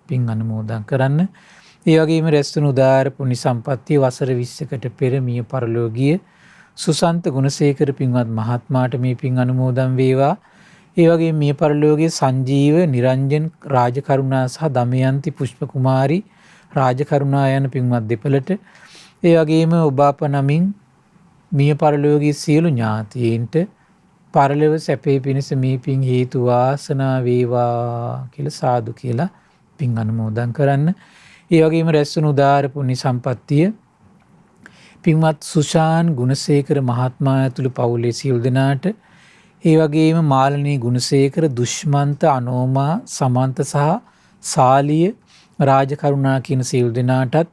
පින් අනුමෝදන් කරන්න. ඒ වගේම රැස්තුණු උදාාර පුණ්‍ය සම්පත්තිය වසර 20කට පෙර මිය පරලෝකීය සුසන්ත ගුණසේකර පින්වත් මහත්මයාට මේ පින් අනුමෝදන් වේවා. ඒ වගේම මිය පරලෝකීය සංජීව නිරංජන් රාජකරුණා සහ දමයන්ති පුෂ්ප කුමාරි රාජකරුණා යන පින්වත් දෙපළට, ඒ වගේම ඔබ අප නමින් මිය පරලෝකීය සියලු ඥාතීන්ට පරලොව සැපේ පිණිස මේ පින් හේතු වාසනා වේවා කියලා සාදු කියලා පින් අනුමෝදන් කරන්න. ඒ වගේම රැස්වුණු උදාාර පුණ්‍ය සම්පත්තිය පින්වත් සුෂාන් ගුණසේකර මහත්මයා ඇතුළු පවුලේ සියලු දෙනාට, ඒ වගේම මාලනී ගුණසේකර, දුෂ්මන්ත, අනෝමා, සමන්ත සහ සාලිය රාජකරුණා කියන සියලු දෙනාටත්,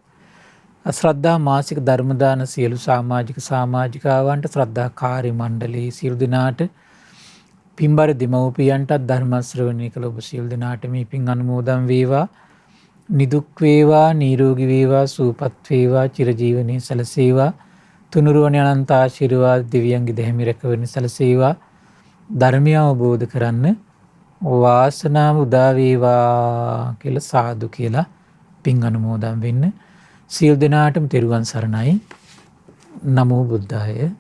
ශ්‍රද්ධා මාසික ධර්මදාන සියලු සමාජිකාවන්ට, ශ්‍රද්ධා කාර්ය මණ්ඩලයේ සියලු දෙනාට, පින්බර දෙමව්පියන්ටත් ධර්ම ශ්‍රවණය කළ ඔබ සියලු දෙනාට මේ පින් අනුමෝදන් වේවා. නිදුක් වේවා, නිරෝගී වේවා, සුවපත් වේවා, චිරජීවනයේ සැලසේවා. තුනුරුවනි අනන්ත ආශිර්වාද දෙවියන්ගේ දැහැමි රැකවරණ සැලසේවා. ධර්මය අවබෝධ කරන්න වාසනාව උදා වේවා කියලා සාදු කියලා පින් අනුමෝදන් වෙන්න. සියලු දෙනාටම තෙරුවන් සරණයි. නමෝ බුද්ධාය.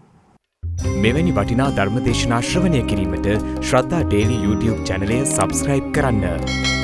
මෙවැනි වටිනා ධර්ම දේශනා ශ්‍රවණය කිරීමට ශ්‍රද්ධා ඩේලි YouTube චැනලය සබ්ස්ක්‍රයිබ් කරන්න.